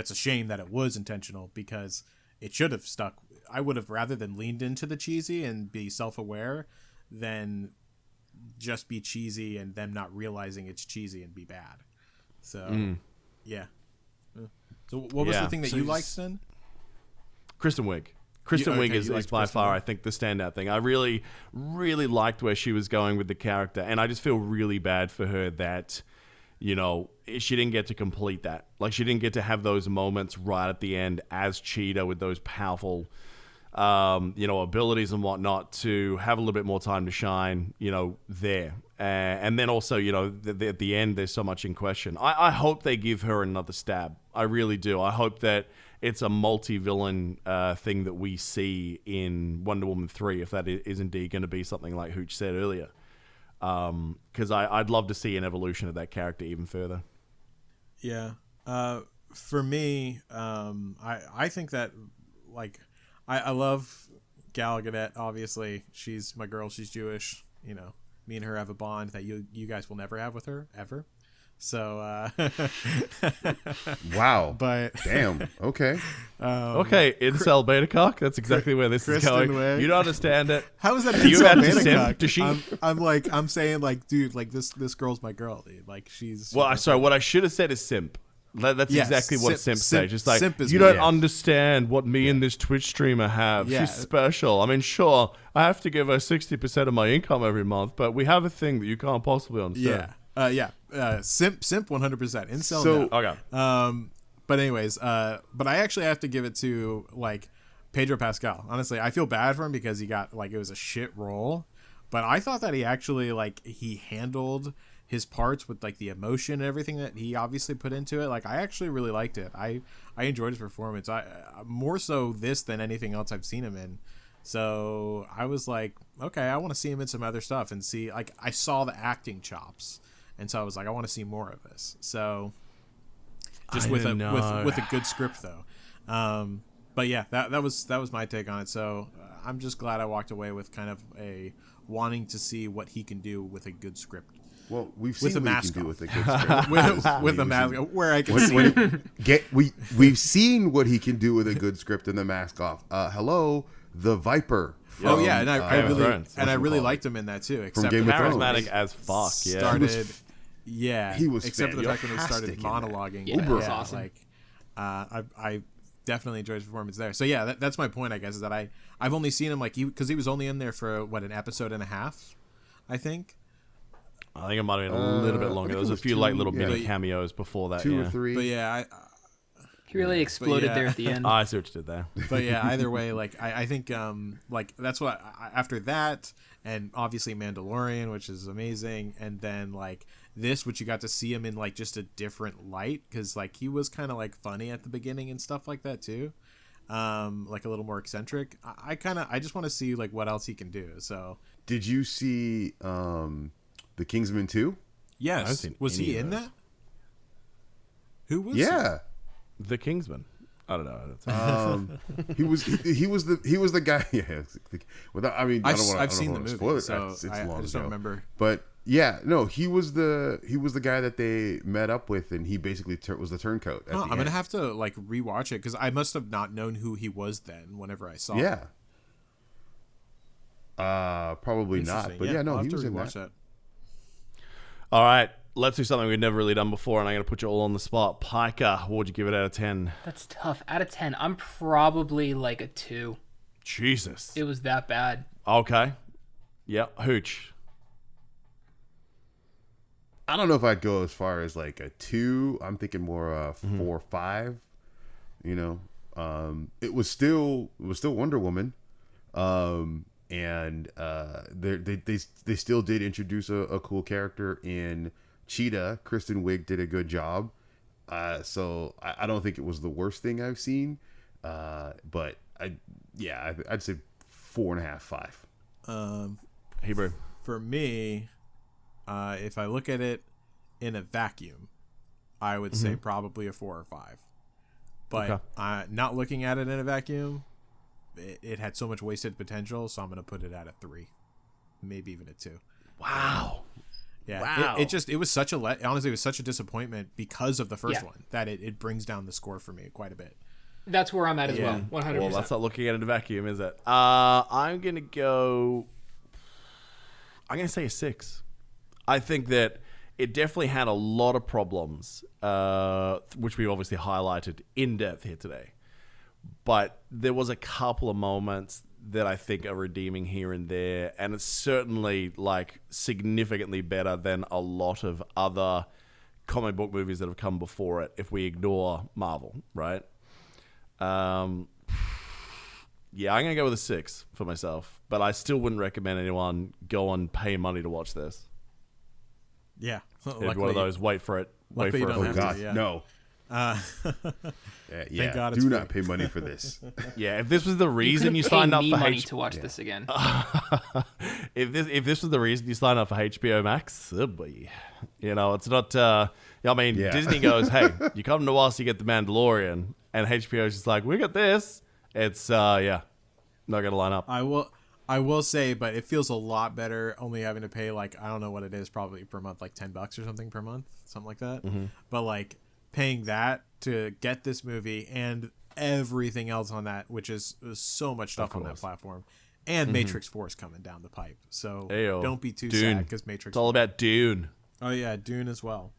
a shame that it was intentional, because it should have stuck. I would have rather than leaned into the cheesy and be self-aware than just be cheesy and them not realizing it's cheesy and be bad. So, yeah. So what was the thing that you liked then? Kristen Wiig. Kristen Wiig is by far, I think, the standout thing. I really, really liked where she was going with the character, and I just feel really bad for her that, she didn't get to complete that. Like, she didn't get to have those moments right at the end as Cheetah with those powerful, abilities and whatnot, to have a little bit more time to shine, there. And then also, at the end, there's so much in question. I hope they give her another stab. I really do. I hope that it's a multi-villain thing that we see in Wonder Woman 3, if that is indeed going to be something like Hooch said earlier. Because I'd love to see an evolution of that character even further. Yeah. For me, I think that, like, I love Gal Gadot, obviously. She's my girl. She's Jewish. Me and her have a bond that you guys will never have with her, ever. So, wow. But damn. Okay. Okay, incel beta cock. That's exactly where this is going. Wiig. You don't understand it. How is that you incel beta cock? Does she? I'm saying, like, dude, like this girl's my girl, dude. Like, she's. Well, sorry. What I should have said is simp. That's Yes, exactly what simps say. Just like, simp is you what- don't yeah. understand what me and this Twitch streamer have. Yeah. She's special. I mean, sure, I have to give her 60% of my income every month, but we have a thing that you can't possibly understand. Simp 100%. Incel, So- no. Okay. But anyways, but I actually have to give it to like Pedro Pascal. Honestly, I feel bad for him because he got like, it was a shit role, but I thought that he actually like he handled his parts with like the emotion and everything that he obviously put into it. Like, I actually really liked it. I enjoyed his performance. I more so this than anything else I've seen him in. So I was like, okay, I want to see him in some other stuff and see, like, I saw the acting chops, and so I was like, I want to see more of this. So just with a good script though. But yeah, that was my take on it. So I'm just glad I walked away with kind of a wanting to see what he can do with a good script. Well, we've With seen a what he mask can do off. with a good script. with a mask, where I can see. We've seen what he can do with a good script and the mask off. Hello, the Viper. Oh yeah, and I Game of Thrones. really liked him in that too. Except Game for of the Thrones. fact Charismatic as fuck. Yeah. started. Yeah, he was except for the fact when he started fantastic in that. monologuing. Yeah, that was awesome. Like, I definitely enjoyed his performance there. So yeah, that's my point. I guess is that I've only seen him like because he was only in there for what, an episode and a half, I think. I think it might have been a little bit longer. There was a few like little mini cameos before that. Two yeah. or three. But yeah, He really exploded yeah. there at the end. I see what you did there. but yeah, either way, like I think like that's what after that, and obviously Mandalorian, which is amazing, and then like this, which you got to see him in like just a different light, because like he was kind of like funny at the beginning and stuff like that too, like a little more eccentric. I just want to see like what else he can do. So Did you see The Kingsman 2? I haven't yes, seen was any he of in those. that? Who was? Yeah. The Kingsman. I don't know. He was the guy. Yeah. Without, I mean, I don't want to. I've seen the spoil movie, it. so It's I long just don't ago. remember. But yeah, no, he was the guy that they met up with, and he basically was the turncoat. At the I'm end. gonna have to like rewatch it because I must have not known who he was then. Whenever I saw him. Yeah. Probably not. Interesting. But yeah, no, I'll he have was to in rewatch that. All right. Let's do something we've never really done before, and I'm going to put you all on the spot. Piker, what would you give it out of 10? That's tough. Out of 10, I'm probably like a 2. Jesus. It was that bad. Okay. Yep. Hooch. I don't know if I'd go as far as like a 2. I'm thinking more 4 or 5. You know, it was still Wonder Woman, and they still did introduce a cool character in Cheetah. Kristen Wiig did a good job, so I don't think it was the worst thing I've seen, but I'd say 4.5, 5. Hebrew. For me, if I look at it in a vacuum, I would say probably a 4 or 5. But not looking at it in a vacuum, it had so much wasted potential, so I'm going to put it at a 3, maybe even a 2. Wow. Yeah, Wow. it was such a honestly, it was such a disappointment because of the first Yeah. one that it brings down the score for me quite a bit. That's where I'm at as Yeah. well. 100%. Well, that's not looking at it in a vacuum, is it? I'm going to go... I'm going to say a 6. I think that it definitely had a lot of problems, which we've obviously highlighted in depth here today. But there was a couple of moments that I think are redeeming here and there, and it's certainly like significantly better than a lot of other comic book movies that have come before it, if we ignore Marvel, right? Yeah, I'm gonna go with a 6 for myself, but I still wouldn't recommend anyone go and pay money to watch this. Yeah, It'd be one of those wait for it, wait luckily for you it. don't Oh have to, God, yeah. no. Yeah, God it's do free. not pay money for this. Yeah, if this was the reason you Couldn't signed pay up me for money to watch this again. if this was the reason you signed up for HBO Max, oh boy. You know, it's not. I mean, Yeah. Disney goes, "Hey, you come to us, you get the Mandalorian," and HBO's just like, "We got this." It's not gonna line up. I will say, but it feels a lot better only having to pay like, I don't know what it is, probably per month, like $10 or something per month, something like that. But like paying that to get this movie and everything else on that, which is so much stuff on that platform, and Matrix 4 is coming down the pipe. So Ayo. don't be too Dune. sad because Matrix. It's all about Dune. Oh yeah, Dune as well.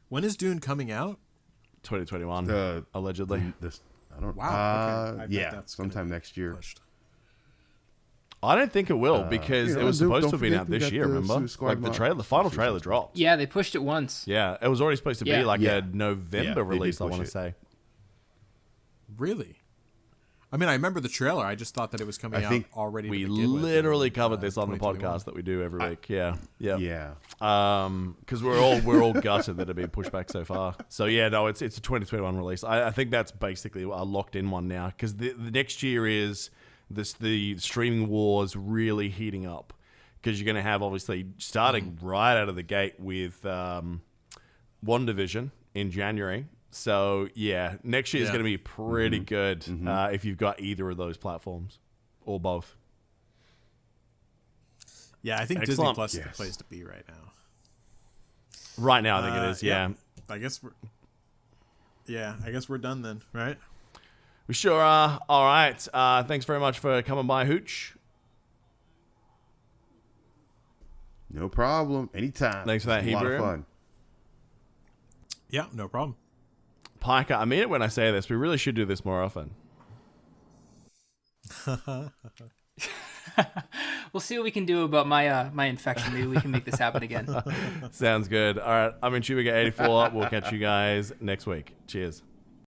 When is Dune coming out? 2021, allegedly. I don't. Wow. Okay. I bet Yeah, that's gonna sometime be next year. pushed. I don't think it will because it was supposed to have been out this year. Remember, like the final trailer dropped. Yeah, they pushed it once. Yeah, it was already supposed to be like Yeah. a November Yeah, they release. did I push want to it. say. Really? I mean, I remember the trailer. I just thought that it was coming out think already. We to begin with literally in, covered this on the 2021. podcast that we do every week. Yeah. Yeah. Because we're all gutted that it been pushed back so far. So yeah, no, it's a 2021 release. I think that's basically a locked in one now because the next year is the streaming wars really heating up because you're going to have obviously starting right out of the gate with WandaVision in January. So yeah, next year is going to be pretty good if you've got either of those platforms or both. Yeah, I think Excellent. Disney Plus is the place to be right now. Right now, I think it is. Yeah. I guess we're done then, right? We sure are. All right. Thanks very much for coming by, Hooch. No problem. Anytime. Thanks for that, It's a lot of Hebrew. fun. Yeah, no problem. Piker, I mean it when I say this. We really should do this more often. We'll see what we can do about my infection. Maybe we can make this happen again. Sounds good. All right. I'm in Chubiga84. We'll catch you guys next week. Cheers.